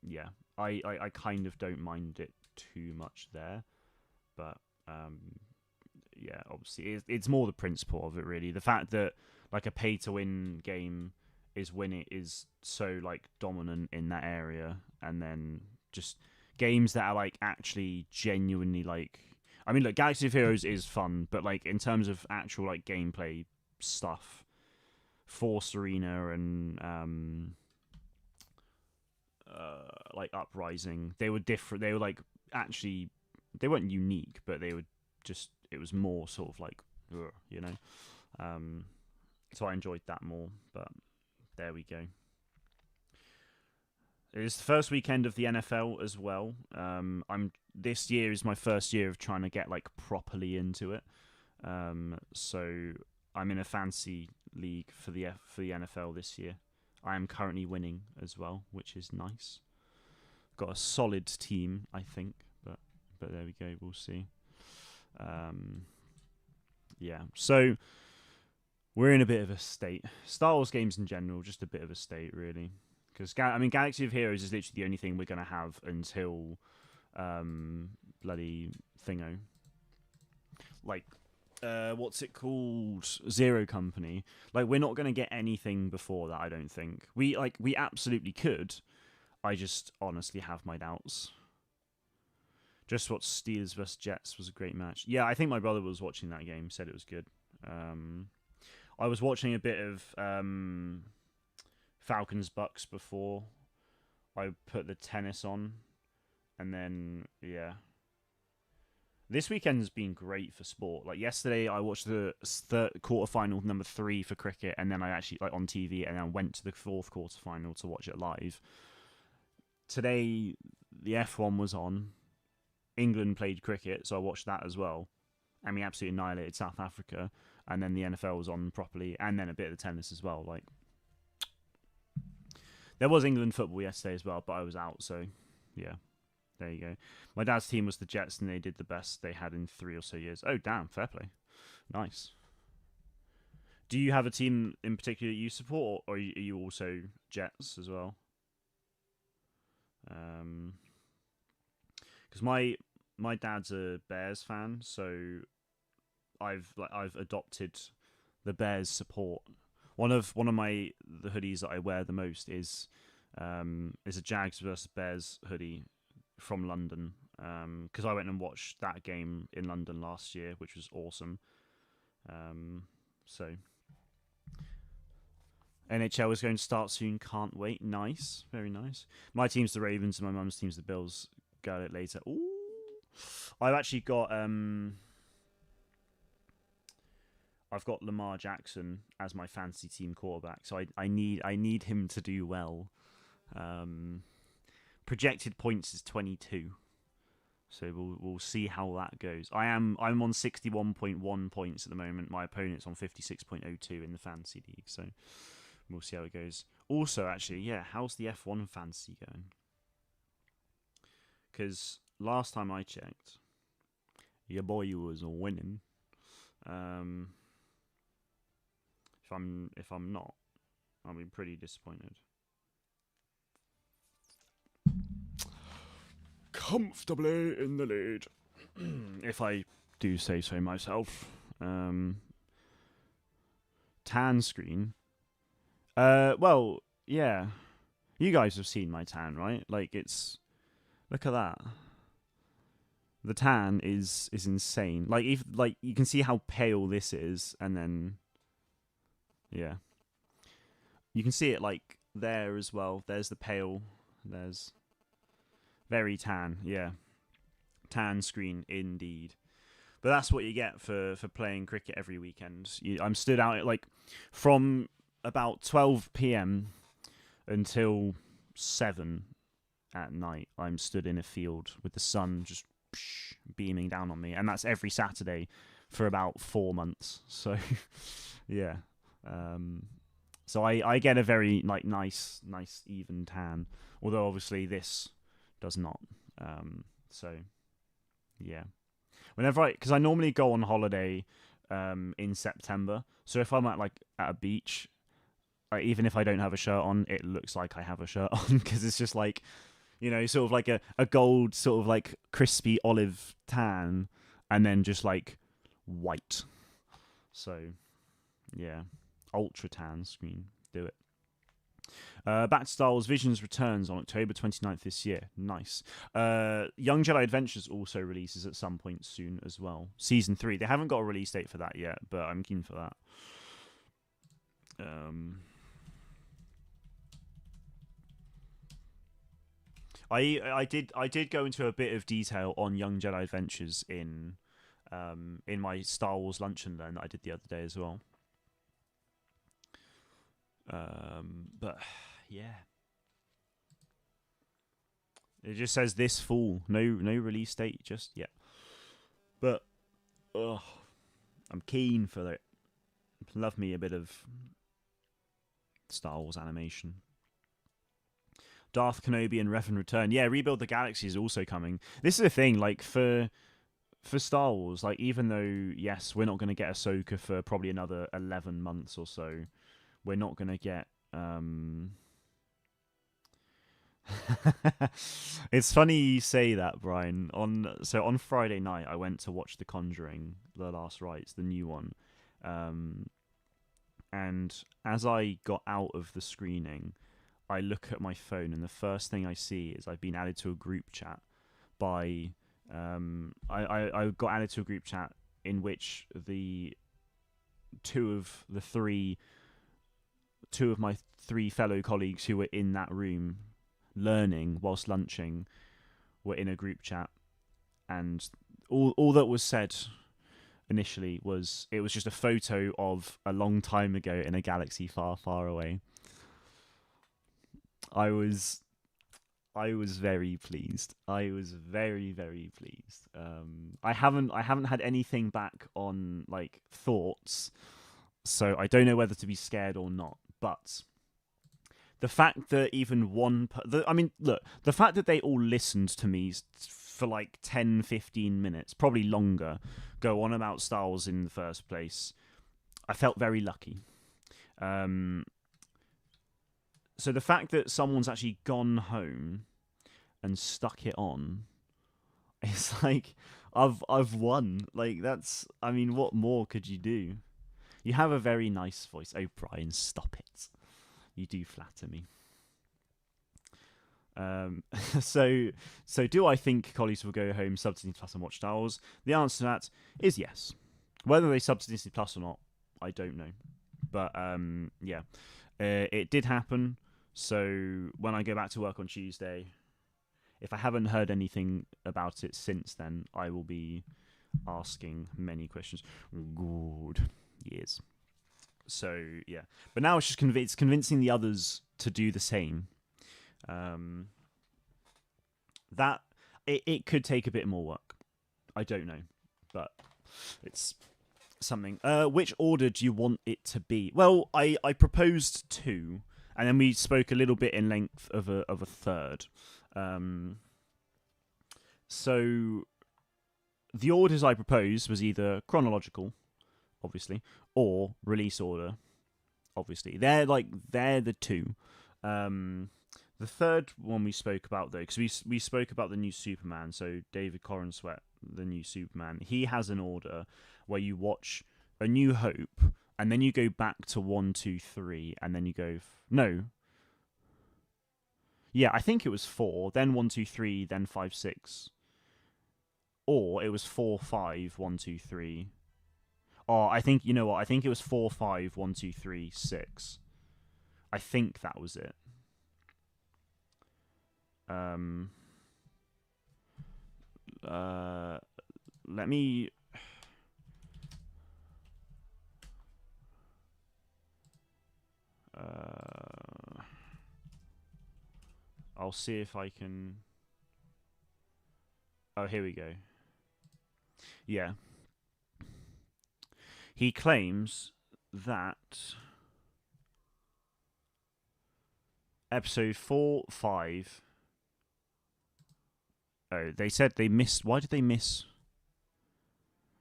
S1: yeah, I kind of don't mind it too much there, but um yeah, obviously it's more the principle of it really. The fact that like a pay to win game is when it is so like dominant in that area, and then just games that are like actually genuinely like, I mean look, Galaxy of Heroes is fun, but like in terms of actual like gameplay stuff, Force Arena and like Uprising, they were different. They were like actually they weren't unique, but they were just, it was more sort of like you know. So I enjoyed that more. But there we go. It's the first weekend of the NFL as well. I'm This year is my first year of trying to get like properly into it. So I'm in a fantasy league for the NFL this year. I am currently winning as well, which is nice. Got a solid team, I think, but there we go. We'll see. Yeah, so we're in a bit of a state. Star Wars games in general, just a bit of a state, really. Because I mean, Galaxy of Heroes is literally the only thing we're gonna have until bloody thingo. Like, what's it called? Zero Company. Like, we're not gonna get anything before that. I don't think we absolutely could. I just honestly have my doubts. Just what Steelers vs Jets was a great match. Yeah, I think my brother was watching that game. Said it was good. I was watching a bit of Falcons Bucks before I put the tennis on, and then yeah, this weekend's been great for sport. Like yesterday, I watched the quarterfinal number 3 for cricket, and then I actually like on TV, and then I went to the fourth quarterfinal to watch it live. Today, the F1 was on. England played cricket, so I watched that as well. and we absolutely annihilated South Africa. And then the NFL was on properly, and then a bit of the tennis as well. Like there was England football yesterday as well, but I was out, so yeah. There you go. My dad's team was the Jets, and they did the best they had in 3 or so years. Oh, damn, fair play. Nice. Do you have a team in particular that you support, or are you also Jets as well? Because my dad's a Bears fan, so I've adopted the Bears support. One of the hoodies that I wear the most is a Jags versus Bears hoodie from London, because I went and watched that game in London last year, which was awesome. So NHL is going to start soon. Can't wait. Nice, very nice. My team's the Ravens, and my mum's team's the Bills. Got it later. Ooh, I've actually got I've got Lamar Jackson as my fantasy team quarterback, so I need him to do well. Projected points is 22, so we'll see how that goes. I'm on 61.1 points at the moment. My opponent's on 56.02 in the fantasy league, so we'll see how it goes. Also, actually, yeah, how's the F1 fantasy going? Because last time I checked, your boy was winning. If I'm not, I'll be pretty disappointed. Comfortably in the lead, if I do say so myself. Tan screen. Well, yeah. You guys have seen my tan, right? Like look at that. The tan is insane. Like you can see how pale this is, and then yeah. You can see it like there as well. There's the pale. There's very tan. Yeah. Tan screen indeed. But that's what you get for playing cricket every weekend. I'm stood out at from about 12 p.m. until 7 at night. I'm stood in a field with the sun just beaming down on me, and that's every Saturday for about 4 months. So yeah. So I get a very nice even tan, although obviously this does not. So yeah, because I normally go on holiday in September. So if I'm at a beach, even if I don't have a shirt on, it looks like I have a shirt on, because it's just sort of like a gold sort of crispy olive tan, and then just white. So yeah. Ultra tan screen. Do it. Back to Star Wars Visions returns on October 29th this year. Nice. Young Jedi Adventures also releases at some point soon as well. Season 3. They haven't got a release date for that yet, but I'm keen for that. I did go into a bit of detail on Young Jedi Adventures in my Star Wars Lunch and Learn that I did the other day as well. But yeah, it just says this fall. No release date just yet. But I'm keen for it. Love me a bit of Star Wars animation. Darth Kenobi and Revan Return. Yeah, Rebuild the Galaxy is also coming. This is the thing, for Star Wars, even though yes, we're not going to get Ahsoka for probably another 11 months or so. We're not going to get... It's funny you say that, Brian. On Friday night, I went to watch The Conjuring, The Last Rites, the new one. And as I got out of the screening, I look at my phone, and the first thing I see is I've been added to a group chat by... I got added to a group chat in which two of my 3 fellow colleagues who were in that room learning whilst lunching were in a group chat, and all that was said initially was it was just a photo of a long time ago in a galaxy far, far away. I was I was very pleased. I was very very pleased. I haven't had anything back on like thoughts, so I don't know whether to be scared or not. But the fact that even I mean, look, the fact that they all listened to me for like 10, 15 minutes, probably longer, go on about Star Wars in the first place, I felt very lucky. Um, so the fact that someone's actually gone home and stuck it on, it's like I've won. Like that's, I mean, what more could you do? You have a very nice voice. Oh, Brian, stop it. You do flatter me. Um, so so do I think colleagues will go home, sub Disney Plus, and watch Star Wars? The answer to that is yes. Whether they sub to Disney Plus or not, I don't know. But yeah, it did happen. So when I go back to work on Tuesday, if I haven't heard anything about it since then, I will be asking many questions. Good years. So yeah, but now it's just it's convincing the others to do the same. Um, that it could take a bit more work. I don't know, but it's something. Which order do you want it to be? Well, I proposed two, and then we spoke a little bit in length of a third. Um, so the orders I proposed was either chronological, obviously, or release order, obviously. They're the two. The third one we spoke about though, because we spoke about the new Superman. So David Corenswet, the new Superman, he has an order where you watch A New Hope, and then you go back to 1, 2, 3, and then you go no. Yeah, I think it was 4, then 1, 2, 3, then 5, 6, or it was 4, 5, 1, 2, 3. Oh, I think you know what? I think it was 4, 5, 1, 2, 3, 6. I think that was it. Um, let me. I'll see if I can. Oh, here we go. Yeah. He claims that episode 4, 5. Oh, they said they missed. Why did they miss?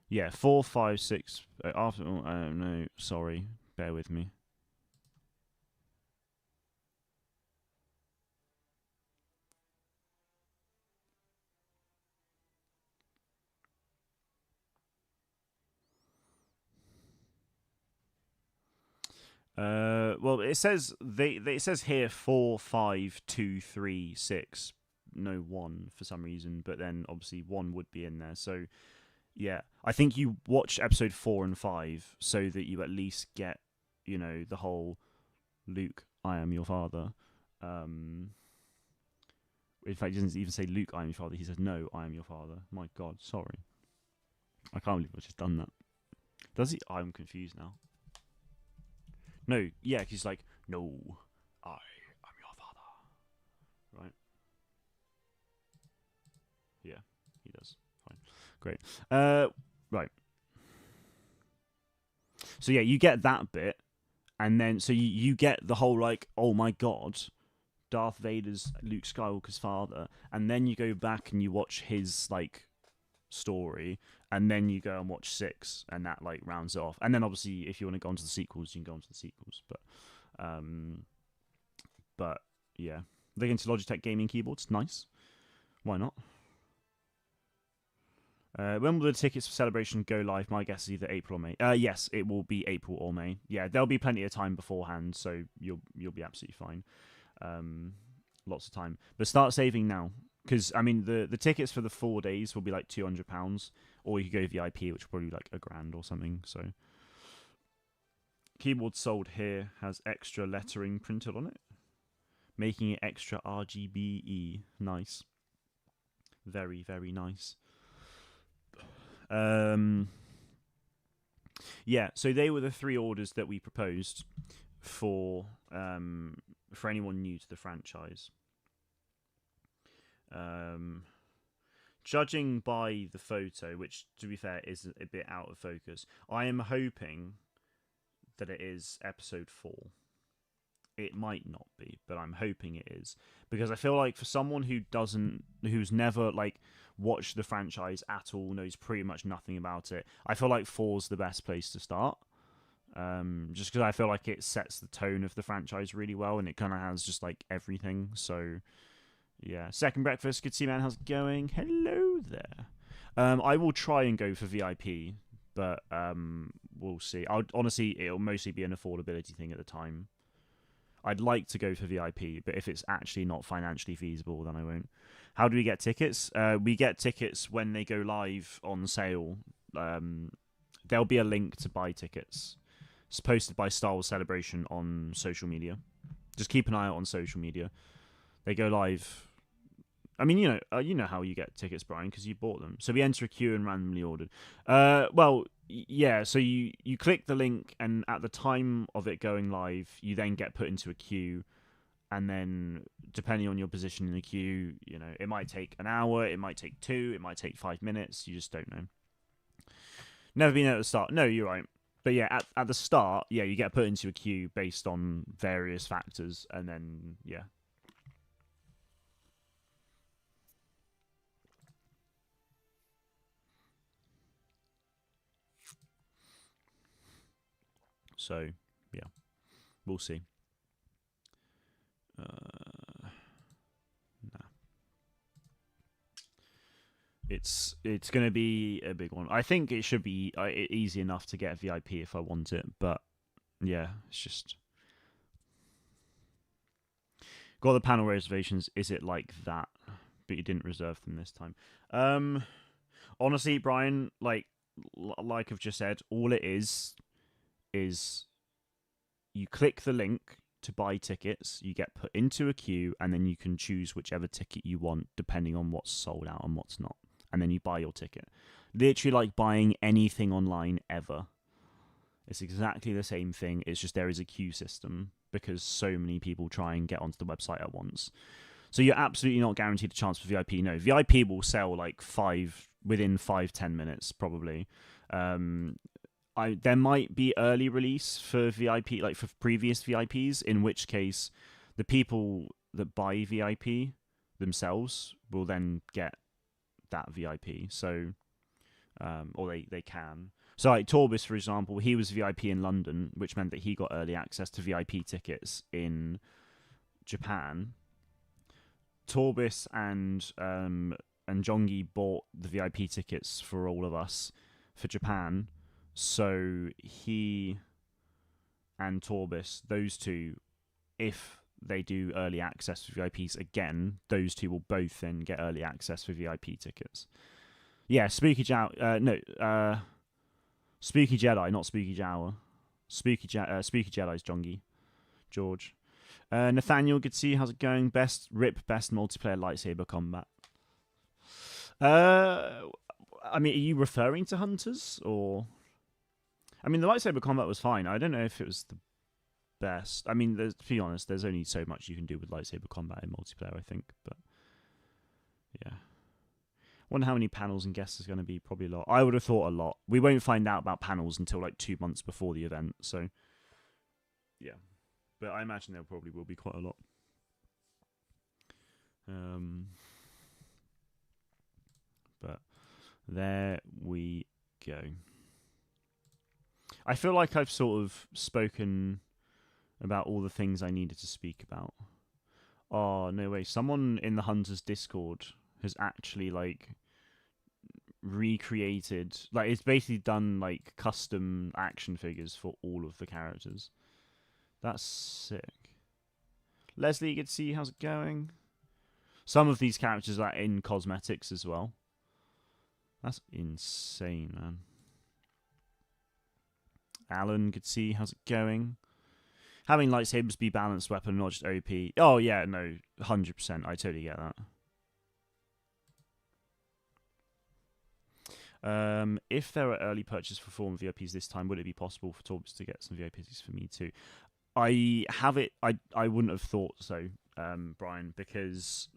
S1: Yeah, 4, 5, 6. After. Oh, I don't know. Sorry. Bear with me. Well, it says it says here 4, 5, 2, 3, 6, no 1 for some reason, but then obviously 1 would be in there. So yeah, I think you watch episode 4 and 5 so that you at least get, the whole Luke, I am your father. In fact, he doesn't even say Luke, I am your father. He says no, I am your father. My God, sorry, I can't believe I've just done that. Does he? I'm confused now. No, yeah, he's like, no, I am your father. Right? Yeah, he does. Fine. Great. Right. So yeah, you get that bit, and then so you get the whole like, oh my god, Darth Vader's Luke Skywalker's father, and then you go back and you watch his like story, and then you go and watch 6, and that like rounds it off. And then obviously, if you want to go on to the sequels, you can go on to the sequels. But yeah, they're going to Logitech gaming keyboards. Nice. Why not? When will the tickets for Celebration go live? My guess is either April or May. Yes, it will be April or May. Yeah, there'll be plenty of time beforehand, so you'll be absolutely fine. Lots of time. But start saving now, because I mean the tickets for the 4 days will be like £200, or you could go VIP, which will probably be like £1,000 or something. So keyboard sold here has extra lettering printed on it, making it extra RGBE. Nice. Very, very nice. Yeah, so they were the 3 orders that we proposed for anyone new to the franchise. Um, Judging by the photo, which to be fair is a bit out of focus, I am hoping that it is episode 4. It might not be, but I'm hoping it is, because I feel like for someone who's never like watched the franchise at all, knows pretty much nothing about it, I feel like 4's the best place to start. Just because I feel like it sets the tone of the franchise really well, and it kind of has just like everything. So yeah, second breakfast. Good to see, man. How's it going? Hello there. I will try and go for VIP, but we'll see. Honestly, it'll mostly be an affordability thing at the time. I'd like to go for VIP, but if it's actually not financially feasible, then I won't. How do we get tickets? We get tickets when they go live on sale. There'll be a link to buy tickets. It's posted by Star Wars Celebration on social media. Just keep an eye out on social media. They go live. I mean, you know how you get tickets, Brian, because you bought them. So we enter a queue and randomly ordered. Yeah. So you click the link, and at the time of it going live, you then get put into a queue, and then depending on your position in the queue, it might take an hour, it might take 2, it might take 5 minutes. You just don't know. Never been at the start. No, you're right. But yeah, at the start, yeah, you get put into a queue based on various factors, and then yeah. So yeah, we'll see. Nah. It's going to be a big one. I think it should be easy enough to get a VIP if I want it, but yeah, it's just got the panel reservations. Is it like that? But you didn't reserve them this time. Honestly, Brian, like I've just said, all it is you click the link to buy tickets, you get put into a queue, and then you can choose whichever ticket you want depending on what's sold out and what's not. And then you buy your ticket. Literally like buying anything online ever. It's exactly the same thing. It's just there is a queue system because so many people try and get onto the website at once. So you're absolutely not guaranteed a chance for VIP. No, VIP will sell like within 5-10 minutes probably. There might be early release for VIP, like for previous VIPs, in which case the people that buy VIP themselves will then get that VIP. So, or they can. So, like Torbis, for example, he was VIP in London, which meant that he got early access to VIP tickets in Japan. Torbis and Jongi bought the VIP tickets for all of us for Japan. So he and Torbis, those two, if they do early access for VIPs again, those two will both then get early access for VIP tickets. Yeah, Spooky Spooky Jedi, not Spooky Jawa. Spooky Jedi's Jongi, George. Nathaniel, good to see you. How's it going? Best multiplayer lightsaber combat. I mean, are you referring to Hunters or? I mean, the lightsaber combat was fine. I don't know if it was the best. I mean, to be honest, there's only so much you can do with lightsaber combat in multiplayer, I think. But yeah. Wonder how many panels and guests is going to be. Probably a lot. I would have thought a lot. We won't find out about panels until like 2 months before the event. So yeah. But I imagine there probably will be quite a lot. But there we go. I feel like I've sort of spoken about all the things I needed to speak about. Oh, no way. Someone in the Hunters Discord has actually, like, recreated... Like, it's basically done, like, custom action figures for all of the characters. That's sick. Leslie, good to see you. How's it going? Some of these characters are in cosmetics as well. That's insane, man. Alan, good to see. How's it going? Having lightsabers be balanced weapon, not just OP. Oh, yeah, no, 100%. I totally get that. If there are early purchase for former VIPs this time, would it be possible for Torbs to get some VIPs for me too? I have it. I wouldn't have thought so, Brian, because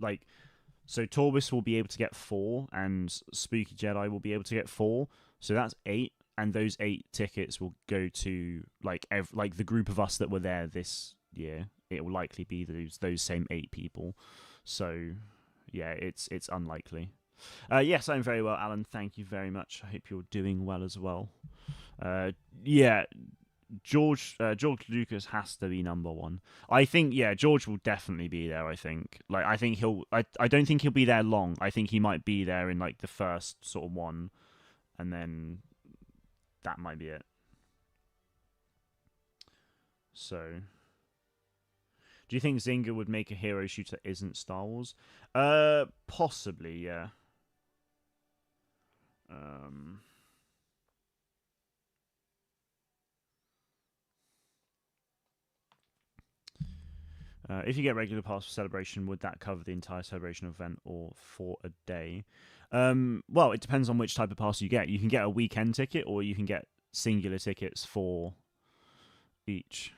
S1: like So Torbis will be able to get 4, and Spooky Jedi will be able to get 4. So that's 8, and those 8 tickets will go to like like the group of us that were there this year. It will likely be those same 8 people. So yeah, it's unlikely. Yes, I'm very well, Alan. Thank you very much. I hope you're doing well as well. Yeah, George Lucas has to be number one. I think George will definitely be there. I think I think he'll. I don't think he'll be there long. I think he might be there in like the first sort of one, and then that might be it. So, do you think Zynga would make a hero shooter that isn't Star Wars? Possibly, yeah. Um, if you get regular pass for celebration, would that cover the entire celebration event or for a day? Well, it depends on which type of pass you get. You can get a weekend ticket, or you can get singular tickets for each.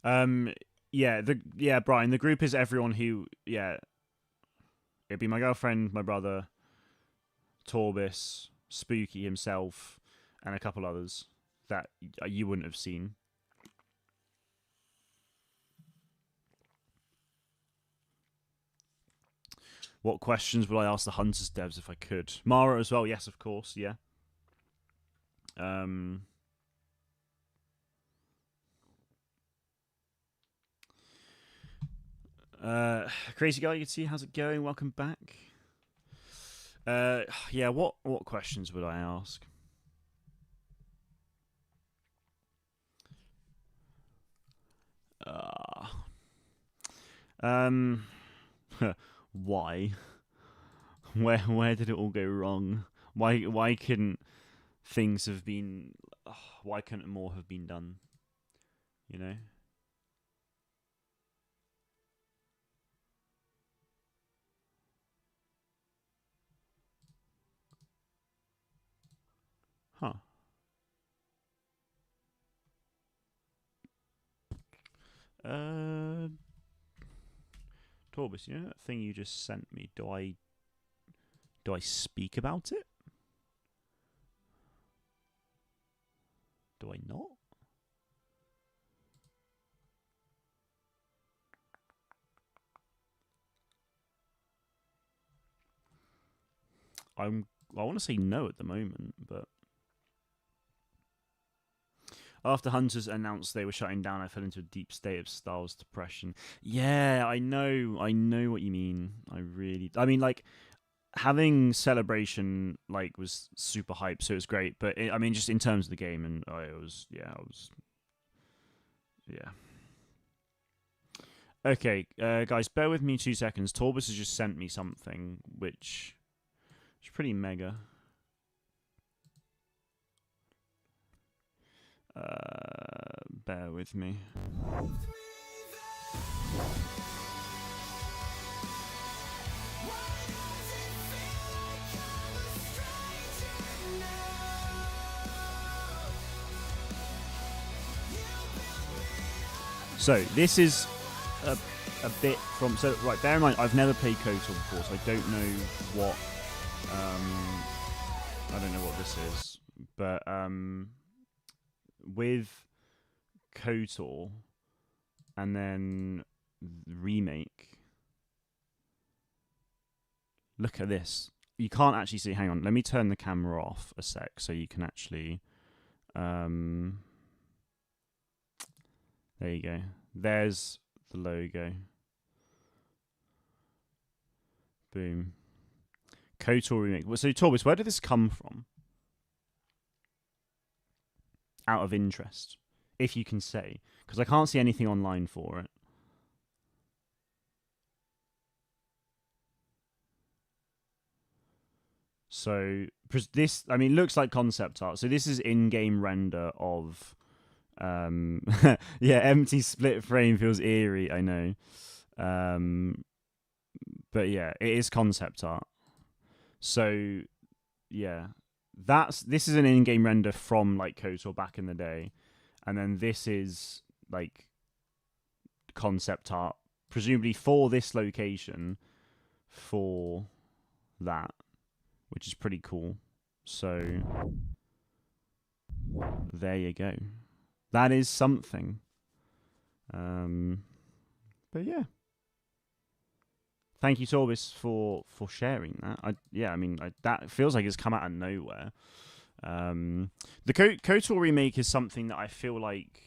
S1: Brian. The group is everyone who it'd be my girlfriend, my brother, Torbis, Spooky himself, and a couple others that you wouldn't have seen. What questions would I ask the Hunters devs if I could? Mara as well, yes, of course, yeah. Crazy guy, you can see how's it going? Welcome back. What questions would I ask? Why? Where did it all go wrong? Why couldn't things have been? Why couldn't more have been done? You know. Huh. Torbis, you know that thing you just sent me? Do I speak about it? Do I not? I want to say no at the moment, but after Hunters announced they were shutting down, I fell into a deep state of Star Wars depression. Yeah, I know what you mean. I mean, like having Celebration like was super hype, so it was great. But I mean, just in terms of the game, and I was. Okay, guys, bear with me 2 seconds. Torbus has just sent me something, which is pretty mega. Bear with me. So this is a bit from. So right, bear in mind, I've never played KOTOR before, so I don't know what. I don't know what this is, but with KOTOR and then remake. Look at this. You can't actually see. Hang on, let me turn the camera off a sec so you can actually. There you go. There's the logo. Boom. KOTOR remake. So, Torbis, where did this come from? Out of interest, if you can say, because I can't see anything online for it. So this, I mean, looks like concept art. So this is in-game render of, empty split frame feels eerie. I know, but yeah, it is concept art. So yeah, this is an in-game render from like KOTOR back in the day, and then this is like concept art, presumably for this location, for that, which is pretty cool. So there you go. That is something. Um, but yeah, thank you, Torbis, for sharing that. That feels like it's come out of nowhere. The KOTOR remake is something that I feel like.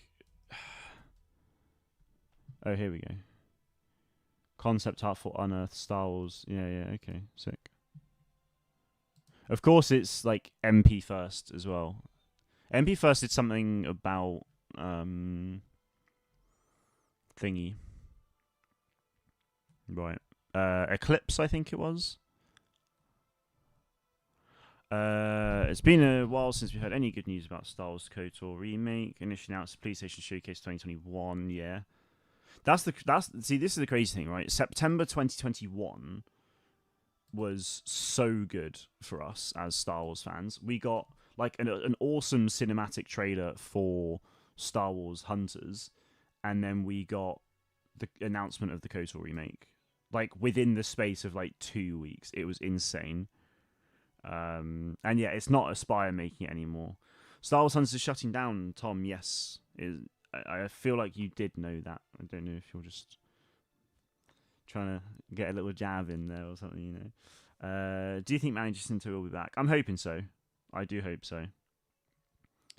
S1: Oh, here we go. Concept art for Unearthed Star Wars. Yeah, okay, sick. Of course, it's like MP first as well. MP first did something about thingy, right? Eclipse, I think it was. It's been a while since we heard any good news about Star Wars KOTOR remake. Initially announced PlayStation Showcase 2021. Yeah, see, this is the crazy thing, right? September 2021 was so good for us as Star Wars fans. We got like an awesome cinematic trailer for Star Wars Hunters, and then we got the announcement of the KOTOR remake. Like within the space of like 2 weeks, it was insane. And yeah, it's not Aspire making it anymore. Star Wars Hunters is shutting down. Tom, yes, I feel like you did know that. I don't know if you're just trying to get a little jab in there or something, you know. Do you think Manager Jacinto will be back? I'm hoping so. I do hope so.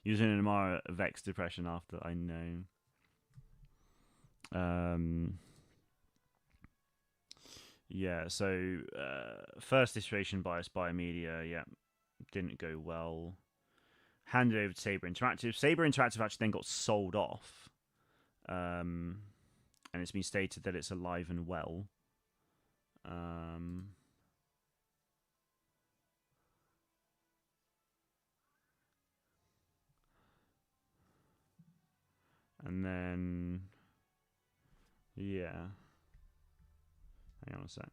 S1: Using an Amara Vex depression after, I know. Yeah, so first iteration by Aspire Media, yeah, didn't go well. Handed over to Saber Interactive. Saber Interactive actually then got sold off. And it's been stated that it's alive and well. And then, yeah. Hang on a sec.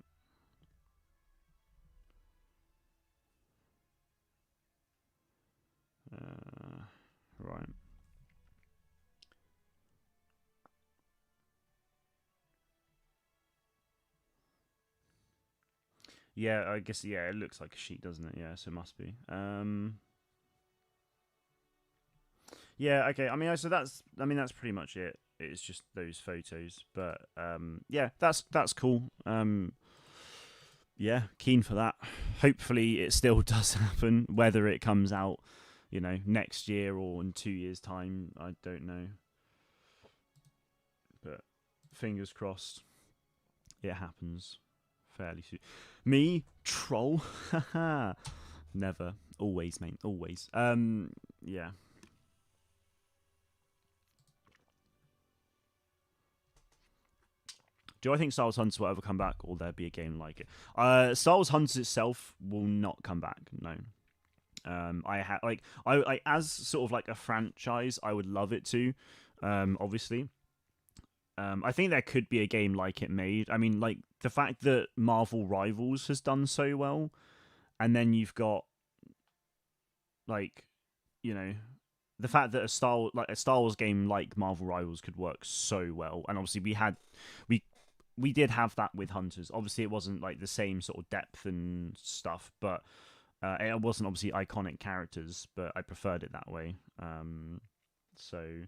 S1: Right. Yeah, I guess, yeah, it looks like a sheet, doesn't it? Yeah, so it must be. Yeah, okay. So that's pretty much it. It's just those photos, but yeah, that's cool. Yeah, keen for that. Hopefully, it still does happen. Whether it comes out, next year or in 2 years' time, I don't know. But fingers crossed, it happens fairly soon. Me troll, never, always, mate, always. Yeah. Do I think Star Wars Hunters will ever come back, or there be a game like it? Star Wars Hunters itself will not come back. No. I as sort of like a franchise, I would love it to. Obviously, I think there could be a game like it made. I mean, like the fact that Marvel Rivals has done so well, and then you've got like, you know, the fact that a Star Wars game like Marvel Rivals could work so well, and obviously we we did have that with Hunters. Obviously, it wasn't like the same sort of depth and stuff, but it wasn't obviously iconic characters, but I preferred it that way. So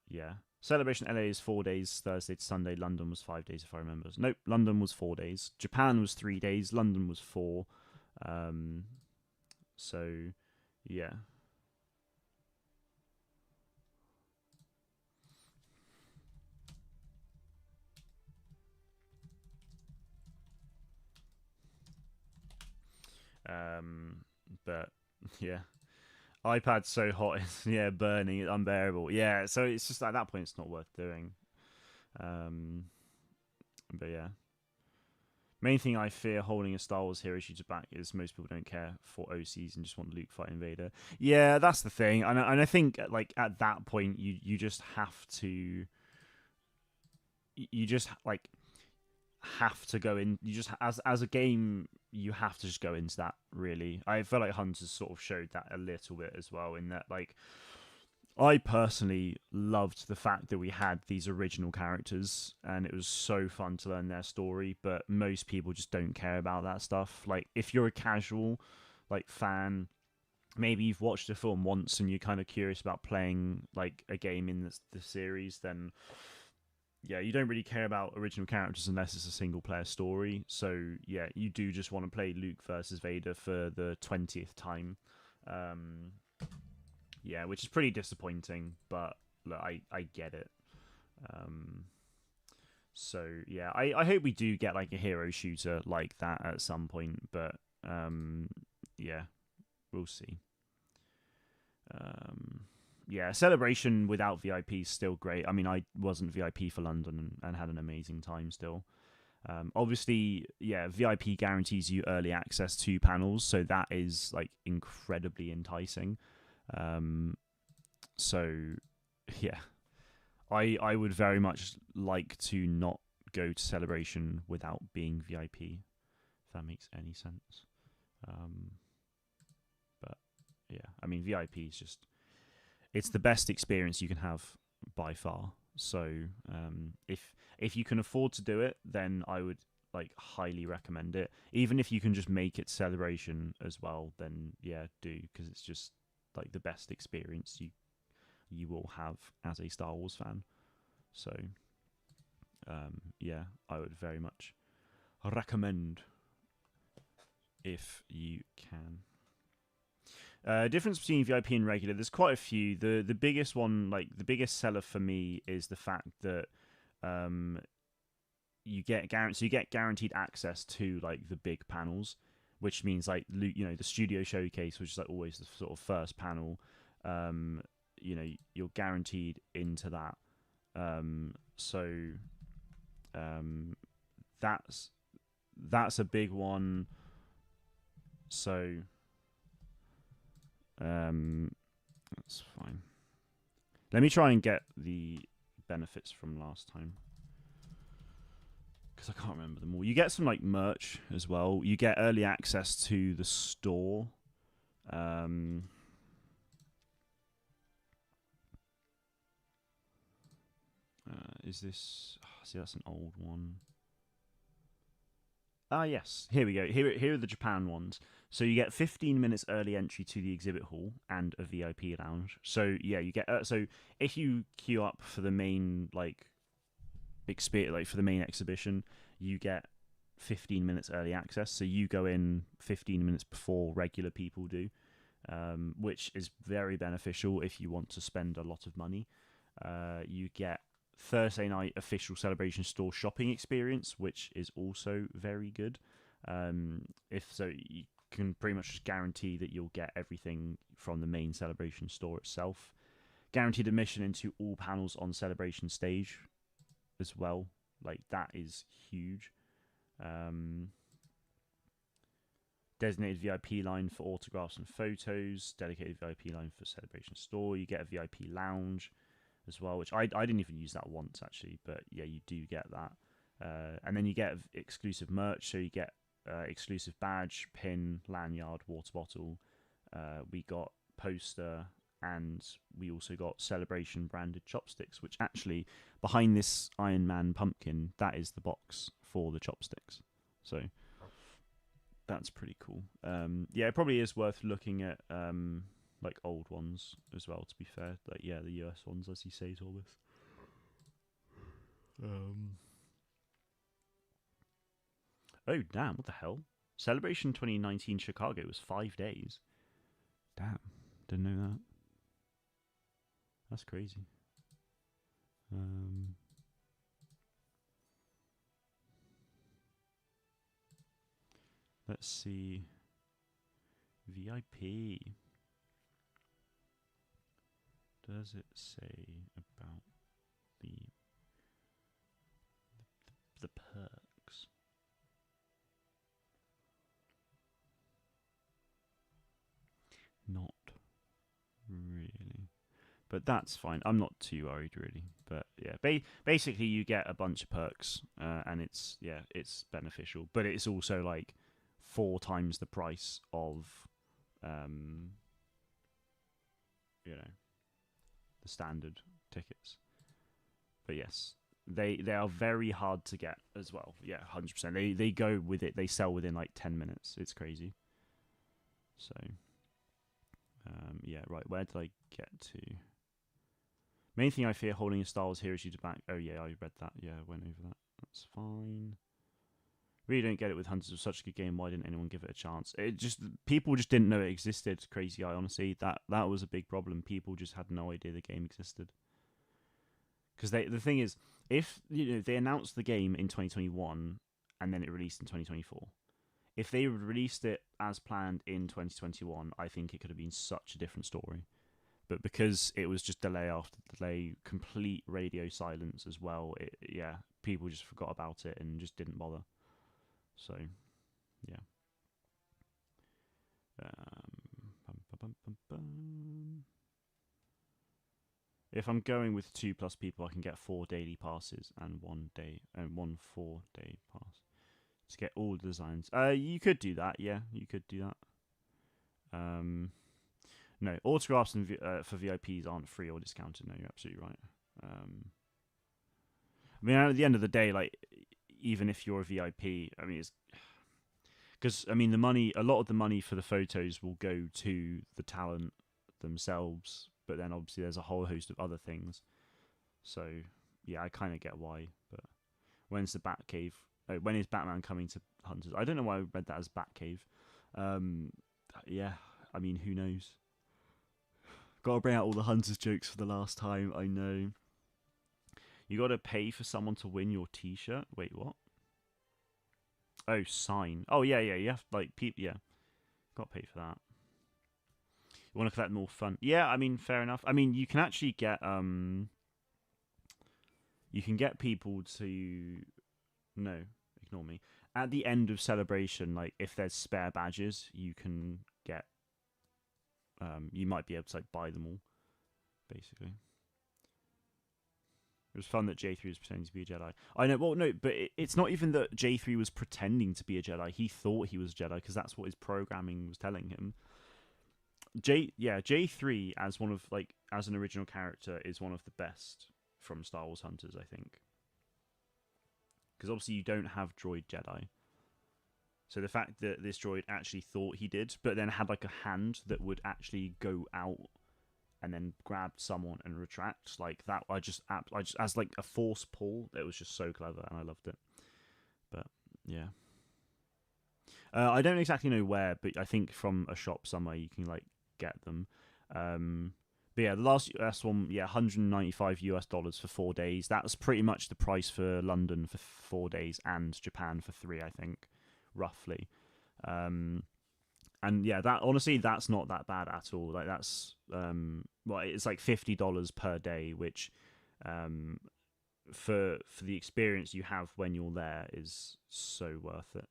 S1: yeah. Celebration LA is 4 days, Thursday to Sunday. London was 5 days, if I remember. Nope, London was 4 days. Japan was 3 days. London was 4. So, yeah. But yeah, iPad's so hot, it's burning, it's unbearable. Yeah, so it's just at that point, it's not worth doing. But yeah, main thing I fear holding a Star Wars hero shooter back is most people don't care for OCs and just want Luke fighting Vader. Yeah, that's the thing, and I think like at that point, you just have to, you just like have to go in. You just as a game you have to just go into that. Really, I feel like Hunters sort of showed that a little bit as well. In that, like, I personally loved the fact that we had these original characters, and it was so fun to learn their story. But most people just don't care about that stuff. Like, if you're a casual, like, fan, maybe you've watched a film once and you're kind of curious about playing like a game in the series, then yeah, you don't really care about original characters unless it's a single player story. So yeah, you do just want to play Luke versus Vader for the 20th time. Um, yeah, which is pretty disappointing, but look, I get it. Um, so yeah, I hope we do get like a hero shooter like that at some point, but yeah, we'll see. Um, yeah, Celebration without VIP is still great. I mean, I wasn't VIP for London and had an amazing time still. Obviously, yeah, VIP guarantees you early access to panels, so that is like incredibly enticing. Um, so yeah, I would very much like to not go to Celebration without being VIP, if that makes any sense. Um, but yeah, I mean, VIP is just it's the best experience you can have by far. So if you can afford to do it, then I would like highly recommend it. Even if you can just make it Celebration as well, then yeah, do, because it's just like the best experience you will have as a Star Wars fan. So yeah, I would very much recommend if you can. Difference between VIP and regular, there's quite a few. The biggest one, like the biggest seller for me, is the fact that um, you get guaranteed access to like the big panels, which means like the studio showcase, which is like always the sort of first panel. Um, you're guaranteed into that. So um, that's that's a big one. So that's fine. Let me try and get the benefits from last time because I can't remember them all. You get some like merch as well. You get early access to the store. Is this? Oh, see, that's an old one. Ah, yes. Here we go. Here are the Japan ones. So you get 15 minutes early entry to the exhibit hall and a VIP lounge. So yeah, you get so if you queue up for the main like for the main exhibition, you get 15 minutes early access. So you go in 15 minutes before regular people do, which is very beneficial if you want to spend a lot of money. You get Thursday night official Celebration store shopping experience, which is also very good. If so, you can pretty much just guarantee that you'll get everything from the main Celebration store itself. Guaranteed admission into all panels on Celebration stage as well. Like that is huge. Designated VIP line for autographs and photos. Dedicated VIP line for Celebration store. You get a VIP lounge as well, which I didn't even use that once actually, but yeah, you do get that. And then you get exclusive merch, so you get exclusive badge, pin, lanyard, water bottle. We got poster, and we also got Celebration branded chopsticks, which actually behind this Iron Man pumpkin, that is the box for the chopsticks. So that's pretty cool. Yeah, it probably is worth looking at like old ones as well, to be fair. Like yeah, the US ones, as you say, Thomas. Oh damn, what the hell? Celebration 2019 Chicago was 5 days. Damn, didn't know that. That's crazy. Let's see. VIP. Does it say about the the perks? Not really, but that's fine. I'm not too worried really. But yeah, basically you get a bunch of perks, and it's beneficial, but it's also like 4 times the price of um, you know, the standard tickets. But yes, they are very hard to get as well. Yeah, 100%. They go with it. They sell within like 10 minutes. It's crazy. So yeah, right. Where did I get to? Main thing I fear holding a Star Wars Heroes to back. Oh yeah, I read that. Yeah, I went over that. That's fine. Really don't get it with Hunters of such a good game. Why didn't anyone give it a chance? It just people just didn't know it existed. Crazy Eye, honestly, that was a big problem. People just had no idea the game existed. Because the thing is, if they announced the game in 2021 and then it released in 2024, if they released it as planned in 2021, I think it could have been such a different story. But because it was just delay after delay, complete radio silence as well, people just forgot about it and just didn't bother. So, yeah. If I'm going with 2+ people, I can get 4 daily passes and 1 4-day pass to get all the designs. You could do that. Yeah, you could do that. No, autographs for VIPs aren't free or discounted. No, you're absolutely right. I mean, at the end of the day, like, even if you're a VIP, I mean, it's because a lot of the money for the photos will go to the talent themselves, but then obviously there's a whole host of other things. So yeah, I kind of get why. But when's the Batcave? When is Batman coming to Hunters? I don't know why I read that as Batcave. Yeah, I mean, who knows? Got to bring out all the Hunters jokes for the last time. I know. You got to pay for someone to win your T-shirt. Wait, what? Oh, sign. Oh yeah. You have people. Yeah, got to pay for that. You want to collect more fun? Yeah, I mean, fair enough. I mean, you can actually get you can get people to no, ignore me. At the end of celebration, like if there's spare badges, you can get you might be able to buy them all, basically. It was fun that J3 was pretending to be a Jedi. I know, well, no, but it's not even that J3 was pretending to be a Jedi. He thought he was a Jedi because that's what his programming was telling him. J3 as as an original character is one of the best from Star Wars Hunters, I think. Because obviously you don't have droid Jedi. So the fact that this droid actually thought he did, but then had a hand that would actually go out and then grab someone and retract that, I just as a force pull, it was just so clever and I loved it. But yeah, I don't exactly know where, but I think from a shop somewhere you can get them. But yeah, the last one, $195 for 4 days. That's pretty much the price for London for 4 days and Japan for 3, I think, roughly. And yeah, that honestly, that's not that bad at all. That's it's $50 per day, which for the experience you have when you're there is so worth it.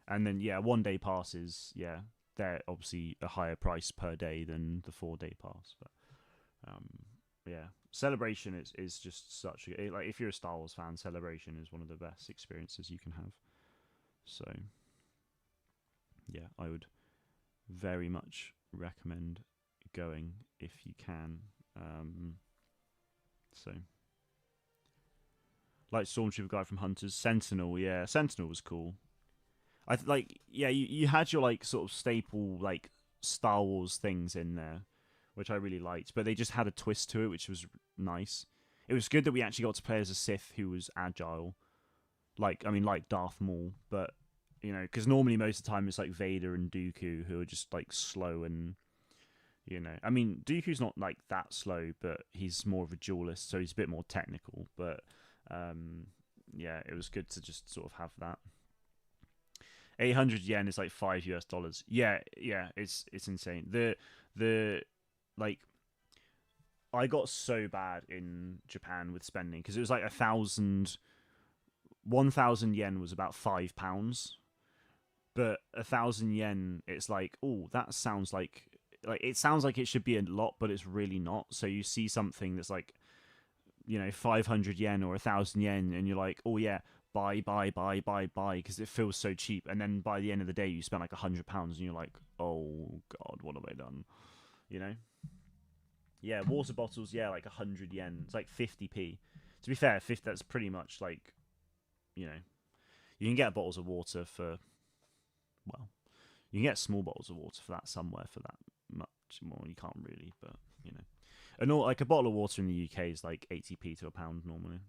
S1: And then 1 day passes, they're obviously a higher price per day than the 4-day pass. But Celebration is just such a if you're a Star Wars fan, Celebration is one of the best experiences you can have. So, yeah, I would very much recommend going if you can. Stormtrooper guy from Hunters, Sentinel. Yeah, Sentinel was cool. You had your sort of staple Star Wars things in there, which I really liked, but they just had a twist to it, which was nice. It was good that we actually got to play as a Sith who was agile, like Darth Maul, but because normally most of the time it's Vader and Dooku who are just slow and Dooku's not that slow, but he's more of a duelist, so he's a bit more technical. But it was good to just sort of have that. 800 yen is $5. Yeah, it's insane. I got so bad in Japan with spending because it was 1,000 yen was about £5, but 1,000 yen, it's that sounds it sounds like it should be a lot, but it's really not. So you see something that's 500 yen or 1,000 yen, and you're oh yeah, buy because it feels so cheap, and then by the end of the day you spend like £100 and you're like, oh god, what have I done? You know? Yeah, water bottles, yeah, like 100 yen. It's like 50p. To be fair, 50, that's pretty much like, you know, you can get bottles of water for, well, you can get small bottles of water for that somewhere for that much. Well, you can't really, but you know, and all, like a bottle of water in the UK is like 80p to a pound normally.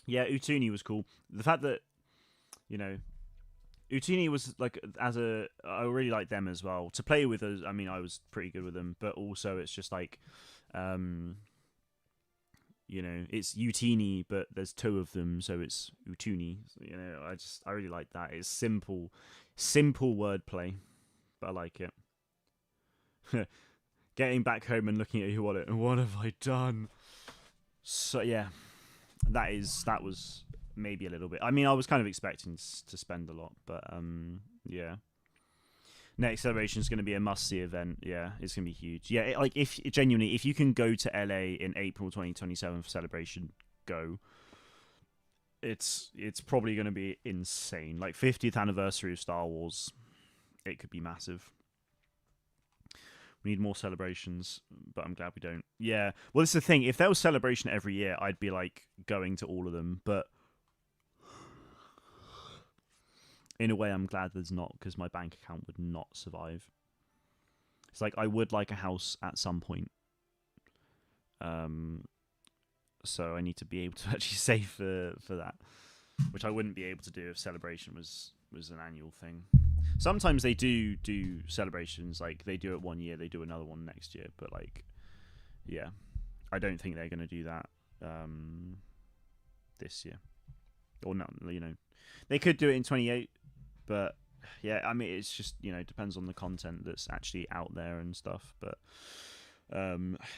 S1: Yeah, Utuni was cool. The fact that, you know, Utini was like, as a, I really liked them as well to play with us. I mean, I was pretty good with them, but also it's just like, um, you know, it's Utini, but there's two of them, so it's Utuni. You know, I really like that. It's simple wordplay, but I like it. Getting back home and looking at your wallet, what have I done? So yeah, that was maybe a little bit. I mean, I was kind of expecting to spend a lot, but yeah. Next celebration is going to be a must-see event. Yeah, it's going to be huge. Yeah, like if genuinely, if you can go to LA in April 2027 for celebration, go. It's probably going to be insane. Like 50th anniversary of Star Wars, it could be massive. We need more celebrations, but I'm glad we don't. Yeah, well, it's the thing. If there was celebration every year, I'd be like going to all of them. But in a way, I'm glad there's not, because my bank account would not survive. It's like I would like a house at some point. So I need to be able to actually save for that, which I wouldn't be able to do if celebration was an annual thing. Sometimes they do celebrations, like they do it one year, they do another one next year, but like, yeah, I don't think they're going to do that this year, or not. You know, they could do it in 28, but yeah, I mean, it's just, you know, depends on the content that's actually out there and stuff, but.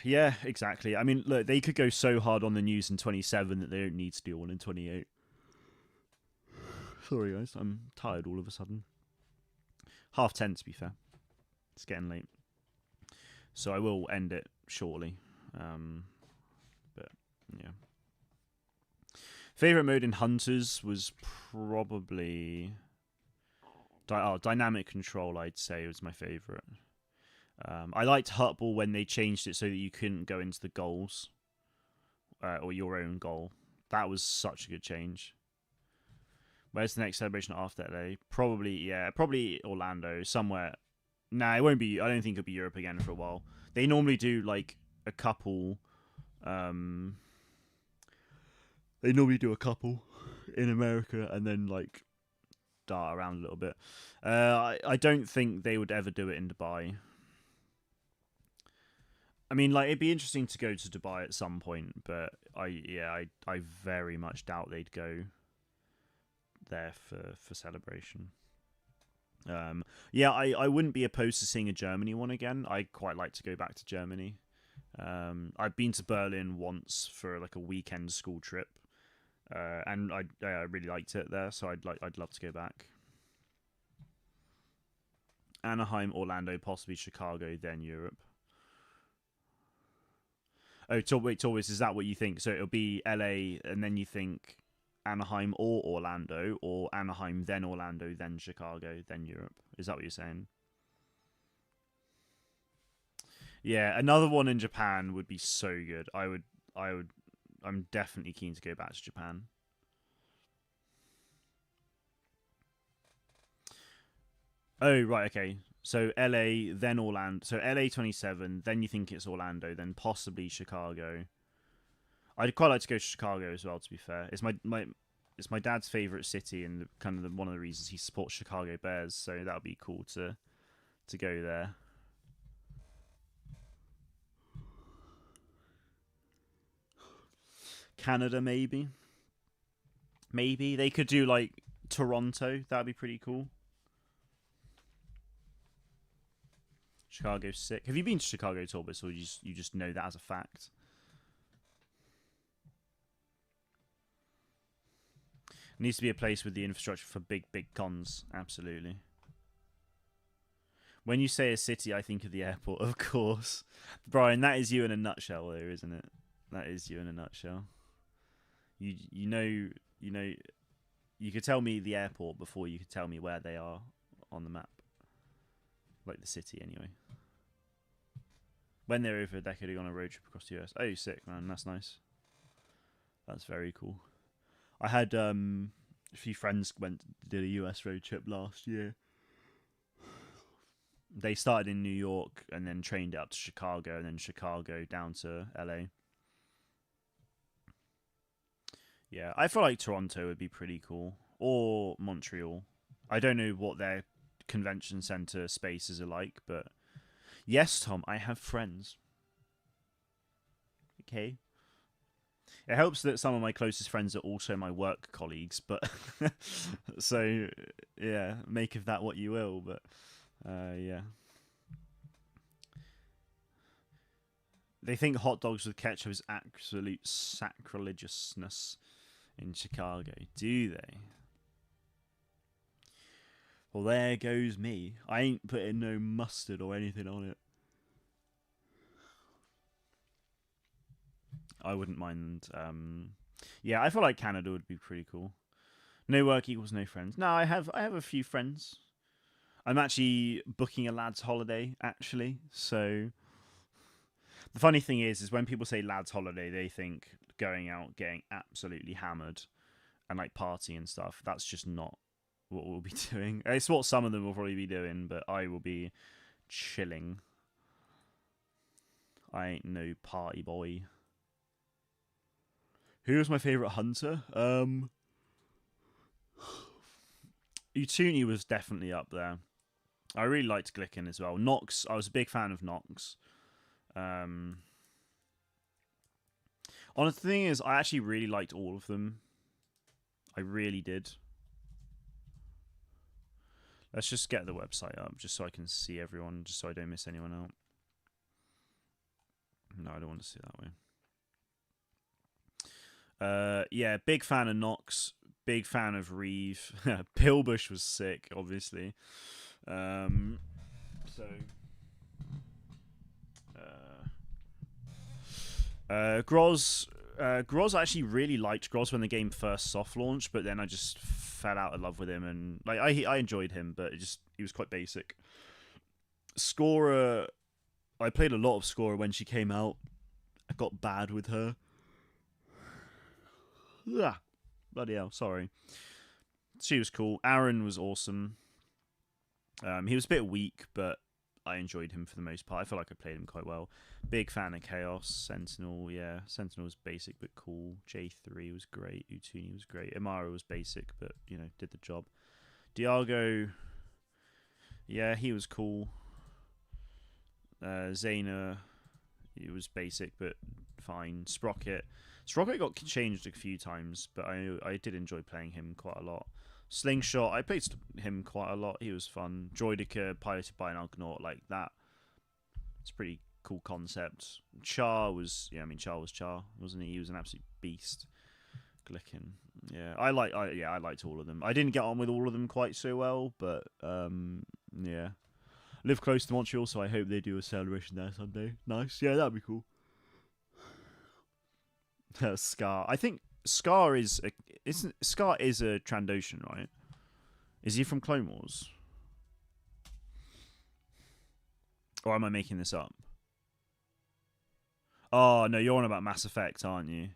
S1: Yeah, exactly. I mean, look, they could go so hard on the news in 27 that they don't need to do one in 28. Sorry, guys, I'm tired all of a sudden. 10:30 to be fair. It's getting late, so I will end it shortly. But yeah, favorite mode in Hunters was probably dynamic control. I'd say was my favorite. I liked Hutball when they changed it so that you couldn't go into the goals or your own goal. That was such a good change. Where's the next celebration after that? Probably Orlando, somewhere. Nah, it won't be. I don't think it'll be Europe again for a while. They normally do like a couple. They normally do a couple in America and then like dart around a little bit. I don't think they would ever do it in Dubai. I mean, like, it'd be interesting to go to Dubai at some point, but I very much doubt they'd go there for celebration. I wouldn't be opposed to seeing a Germany one again. I'd quite like to go back to Germany. I've been to Berlin once for like a weekend school trip, and I really liked it there, so I'd love to go back. Anaheim, Orlando, possibly Chicago, then Europe. Oh, Torvis, is that what you think? So it'll be LA, and then you think Anaheim or Orlando, or Anaheim, then Orlando, then Chicago, then Europe. Is that what you're saying? Yeah, another one in Japan would be so good. I'm definitely keen to go back to Japan. Oh, right, okay. So LA, then Orlando. So LA 27, then you think it's Orlando, then possibly Chicago. I'd quite like to go to Chicago as well. To be fair, it's my dad's favorite city, and one of the reasons he supports Chicago Bears. So that would be cool to go there. Canada, maybe they could do like Toronto. That'd be pretty cool. Chicago's sick. Have you been to Chicago, Torbis, or you just know that as a fact? It needs to be a place with the infrastructure for big cons. Absolutely. When you say a city, I think of the airport, of course. Brian, that is you in a nutshell, though, isn't it? That is you in a nutshell. You know you could tell me the airport before you could tell me where they are on the map, like the city anyway. When they're over a decade on a road trip across the US. Oh, sick, man. That's nice. That's very cool. I had a few friends did a US road trip last year. They started in New York and then trained up to Chicago and then Chicago down to LA. Yeah, I feel like Toronto would be pretty cool, or Montreal. I don't know what their convention center spaces are like, but yes, Tom, I have friends. Okay. It helps that some of my closest friends are also my work colleagues, but so yeah, make of that what you will. But yeah, they think hot dogs with ketchup is absolute sacrilegiousness in Chicago, do they? Well, there goes me. I ain't putting no mustard or anything on it. I wouldn't mind. Yeah, I feel like Canada would be pretty cool. No work equals no friends. No, I have a few friends. I'm actually booking a lad's holiday actually. So the funny thing is when people say lad's holiday, they think going out, getting absolutely hammered, and like party and stuff. That's just not what we'll be doing. It's what some of them will probably be doing, but I will be chilling. I ain't no party boy. Who was my favorite hunter? Utuni was definitely up there. I really liked Glicken as well. Nox, I was a big fan of Nox. Um, Honest thing is, I actually really liked all of them. I really did. Let's just get the website up, just so I can see everyone, just so I don't miss anyone out. No, I don't want to see it that way. Yeah, big fan of Nox. Big fan of Reeve. Pillbush was sick, obviously. So Groz, Groz, I actually really liked Groz when the game first soft launched, but then I just fell out of love with him, and like I enjoyed him, but he was quite basic. Scorer, I played a lot of Scorer when she came out. I got bad with her. Ah, bloody hell, sorry. She was cool. Aaron was awesome. He was a bit weak, but I enjoyed him for the most part. I feel like I played him quite well. Big fan of Chaos. Sentinel, yeah. Sentinel was basic but cool. J3 was great. Utuni was great. Amara was basic but, did the job. Diago, yeah, he was cool. Zayna, he was basic but fine. Sprocket got changed a few times, but I did enjoy playing him quite a lot. Slingshot, I played him quite a lot. He was fun. Droidica, piloted by an Ugnaught, like that. It's a pretty cool concept. Char was Char, wasn't he? He was an absolute beast. Glicken, yeah, I liked all of them. I didn't get on with all of them quite so well, but yeah. Live close to Montreal, so I hope they do a celebration there Sunday. Nice, yeah, that'd be cool. Scar, I think Scar is a Trandoshan, right? Is he from Clone Wars? Or am I making this up? Oh, no, you're on about Mass Effect, aren't you?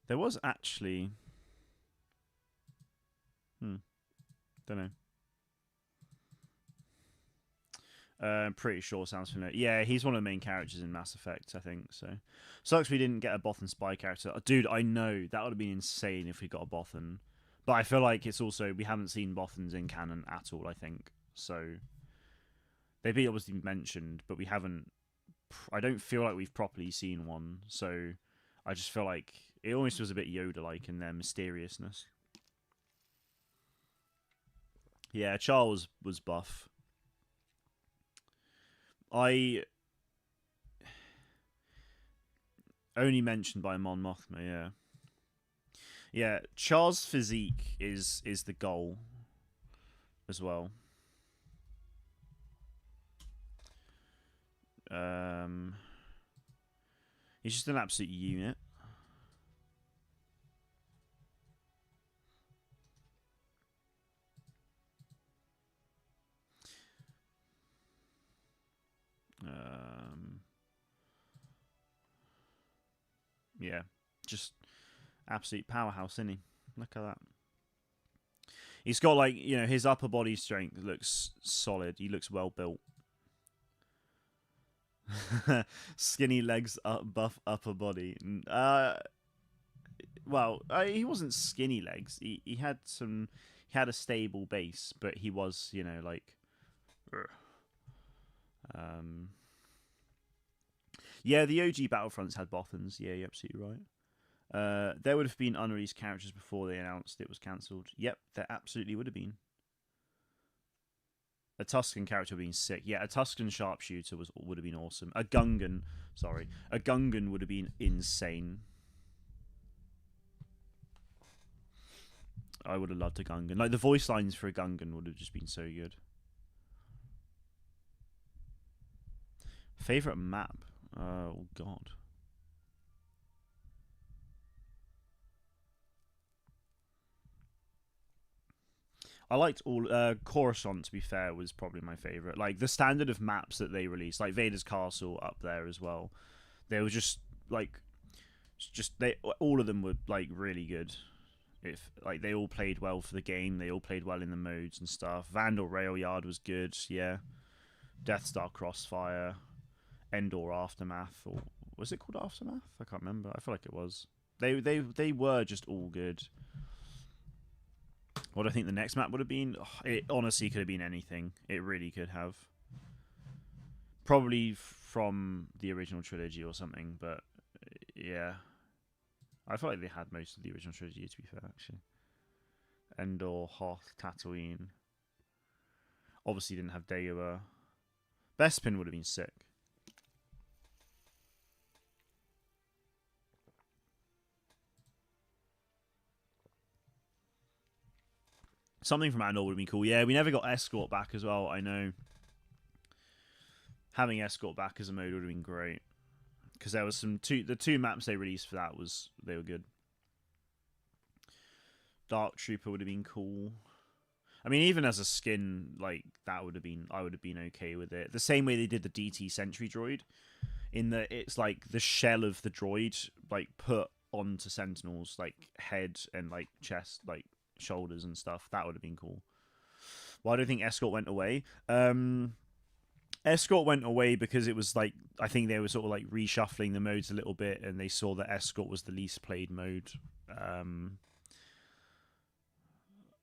S1: There was actually... don't know. Pretty sure sounds familiar. Yeah, he's one of the main characters in Mass Effect, I think. So sucks we didn't get a Bothan spy character. Dude, I know that would have been insane if we got a Bothan, but I feel like it's also we haven't seen Bothans in canon at all. I think so. They've been obviously mentioned, but we haven't. I don't feel like we've properly seen one. So I just feel like it almost was a bit Yoda-like in their mysteriousness. Yeah, Charles was buff. I only mentioned by Mon Mothma, yeah. Yeah, Char's physique is the goal as well. Um, he's just an absolute unit. Um, yeah, just absolute powerhouse, isn't he? Look at that. He's got like his upper body strength looks solid. He looks well built. Skinny legs, buff upper body. Well, he wasn't skinny legs. He had some. He had a stable base, but he was like. Um. Yeah, the OG Battlefronts had boffins. Yeah, you're absolutely right. There would have been unreleased characters before they announced it was cancelled. Yep, there absolutely would have been. A Tuscan character would have been sick. Yeah, a Tuscan sharpshooter would have been awesome. A Gungan, sorry, a Gungan would have been insane. I would have loved a Gungan. Like the voice lines for a Gungan would have just been so good. Favorite map? Oh God. I liked all Coruscant. To be fair, was probably my favorite. Like the standard of maps that they released, like Vader's Castle up there as well. They were just they all of them were like really good. If like they all played well for the game, they all played well in the modes and stuff. Vandal Rail Yard was good. Yeah, Death Star Crossfire, Endor Aftermath, or was it called Aftermath? I can't remember. I feel like it was. They were just all good. What I think the next map would have been, it honestly could have been anything. It really could have. Probably from the original trilogy or something, but yeah. I feel like they had most of the original trilogy, to be fair, actually. Endor, Hoth, Tatooine. Obviously didn't have Dagobah. Bespin would have been sick. Something from Andor would have been cool. Yeah, we never got Escort back as well, I know. Having Escort back as a mode would have been great. Because there was the two maps they released for that they were good. Dark Trooper would have been cool. I mean, even as a skin, like that would have been, I would have been okay with it. The same way they did the DT Sentry droid, in that it's like the shell of the droid, like put onto Sentinels, like head and like chest, like shoulders and stuff. That would have been cool. Well, I don't think Escort went away. Escort went away because it was like I think they were sort of like reshuffling the modes a little bit, and they saw that Escort was the least played mode.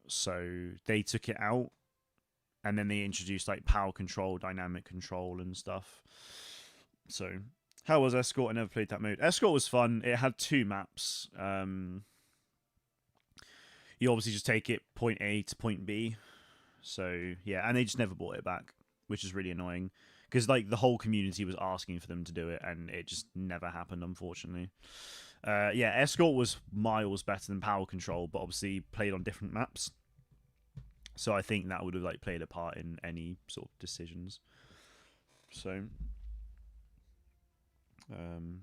S1: So they took it out, and then they introduced like power control, dynamic control, and stuff. So how was Escort? I never played that mode. Escort was fun. It had two maps. You obviously just take it point A to point B. So yeah, and they just never brought it back, which is really annoying because like the whole community was asking for them to do it, and it just never happened, unfortunately. Yeah, Escort was miles better than Power Control, but obviously played on different maps. So I think that would have like played a part in any sort of decisions. So, um,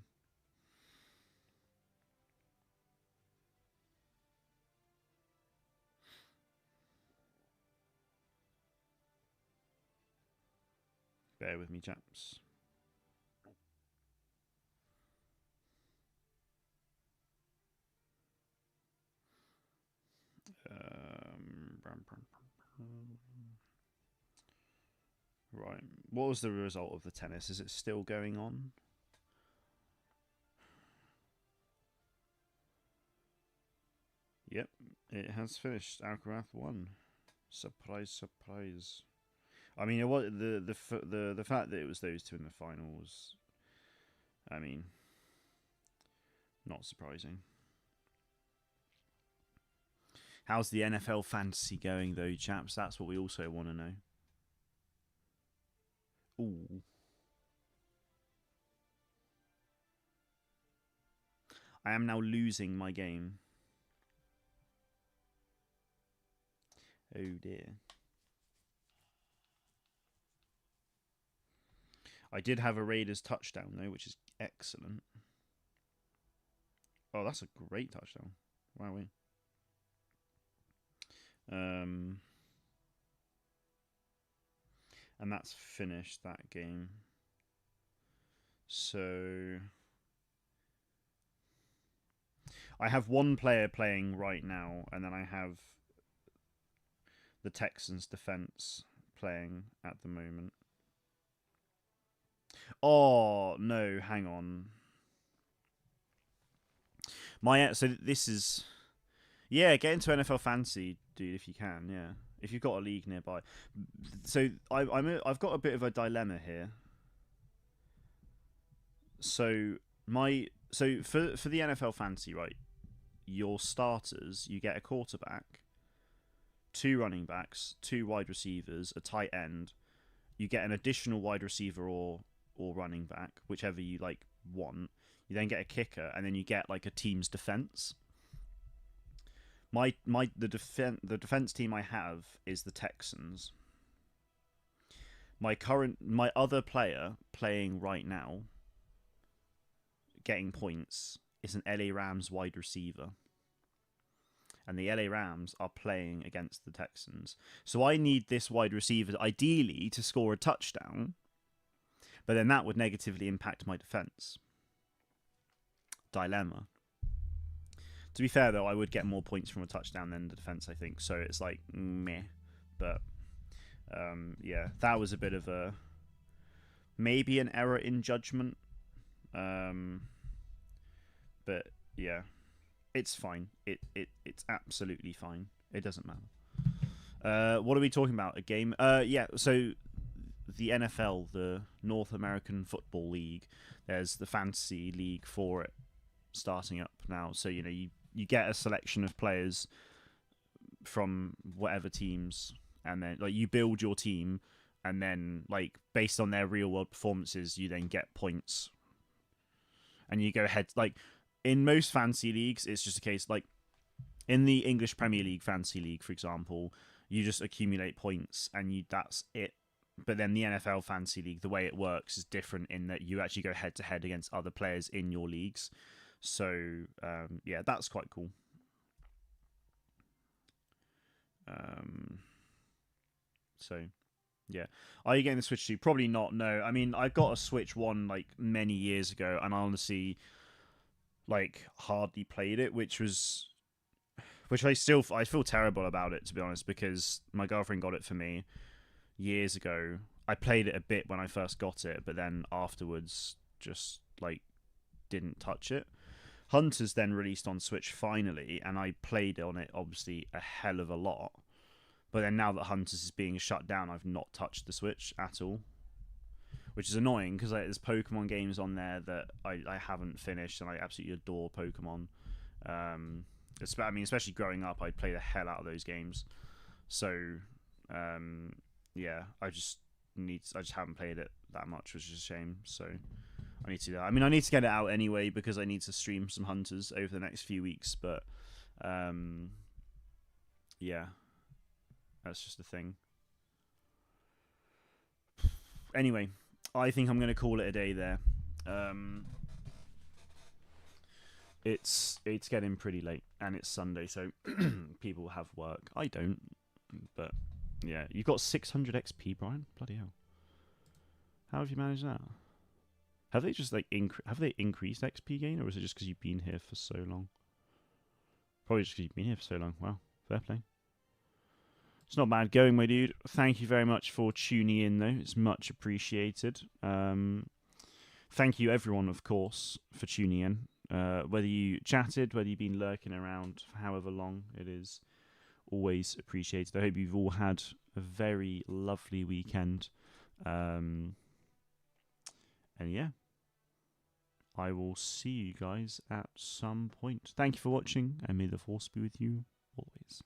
S1: bear with me, chaps. Right. What was the result of the tennis? Is it still going on? Yep, it has finished. Alcaraz won. Surprise, surprise. I mean, it was the fact that it was those two in the finals. I mean, not surprising. How's the NFL fantasy going, though, chaps? That's what we also want to know. Ooh. I am now losing my game. Oh dear. I did have a Raiders touchdown though, which is excellent. Oh, that's a great touchdown. Wow. Um, and that's finished that game. So I have one player playing right now, and then I have the Texans defense playing at the moment. Oh no, hang on. So this is get into NFL Fantasy, dude, if you can. Yeah, if you've got a league nearby. So I've got a bit of a dilemma here. So for the NFL Fantasy, right? Your starters, you get a quarterback, 2 running backs, 2 wide receivers, a tight end. You get an additional wide receiver or running back, whichever you like want. You then get a kicker, and then you get like a team's defense. The defense team I have is the Texans. My other player playing right now, getting points, is an LA Rams wide receiver. And the LA Rams are playing against the Texans. So I need this wide receiver ideally to score a touchdown, but then that would negatively impact my defense. Dilemma. To be fair, though, I would get more points from a touchdown than the defense, I think. So it's like, meh. But, that was a bit of a... maybe an error in judgment. But, yeah. It's fine. It's absolutely fine. It doesn't matter. What are we talking about? A game? So the NFL, the North American Football League, there's the fantasy league for it starting up now. So, you get a selection of players from whatever teams, and then like you build your team, and then like based on their real world performances, you then get points, and you go ahead. Like in most fantasy leagues, it's just a case like in the English Premier League fantasy league, for example, you just accumulate points, and that's it. But then the NFL fantasy league, the way it works is different in that you actually go head to head against other players in your leagues. So that's quite cool. Are you getting the Switch 2? Probably not. No, I mean I got a Switch 1 like many years ago, and I honestly like hardly played it, which I feel terrible about it, to be honest, because my girlfriend got it for me years ago. I played it a bit when I first got it, but then afterwards just like didn't touch it. Hunters then released on Switch finally, and I played on it obviously a hell of a lot. But then now that Hunters is being shut down, I've not touched the Switch at all, which is annoying because like, there's Pokemon games on there that I haven't finished, and I absolutely adore Pokemon. Especially growing up, I'd play the hell out of those games. So, I just haven't played it that much, which is a shame. So, I need to do that. I mean, I need to get it out anyway because I need to stream some Hunters over the next few weeks. But, that's just a thing. Anyway, I think I'm going to call it a day there. It's getting pretty late, and it's Sunday, so people have work. I don't, but yeah, you've got 600 XP, Brian. Bloody hell! How have you managed that? Have they just have they increased XP gain, or is it just because you've been here for so long? Probably just because you've been here for so long. Wow, fair play. It's not bad going, my dude. Thank you very much for tuning in, though. It's much appreciated. Thank you, everyone, of course, for tuning in. Whether you chatted, whether you've been lurking around for however long, it is always appreciated. I hope you've all had a very lovely weekend. And yeah, I will see you guys at some point. Thank you for watching, and may the force be with you always.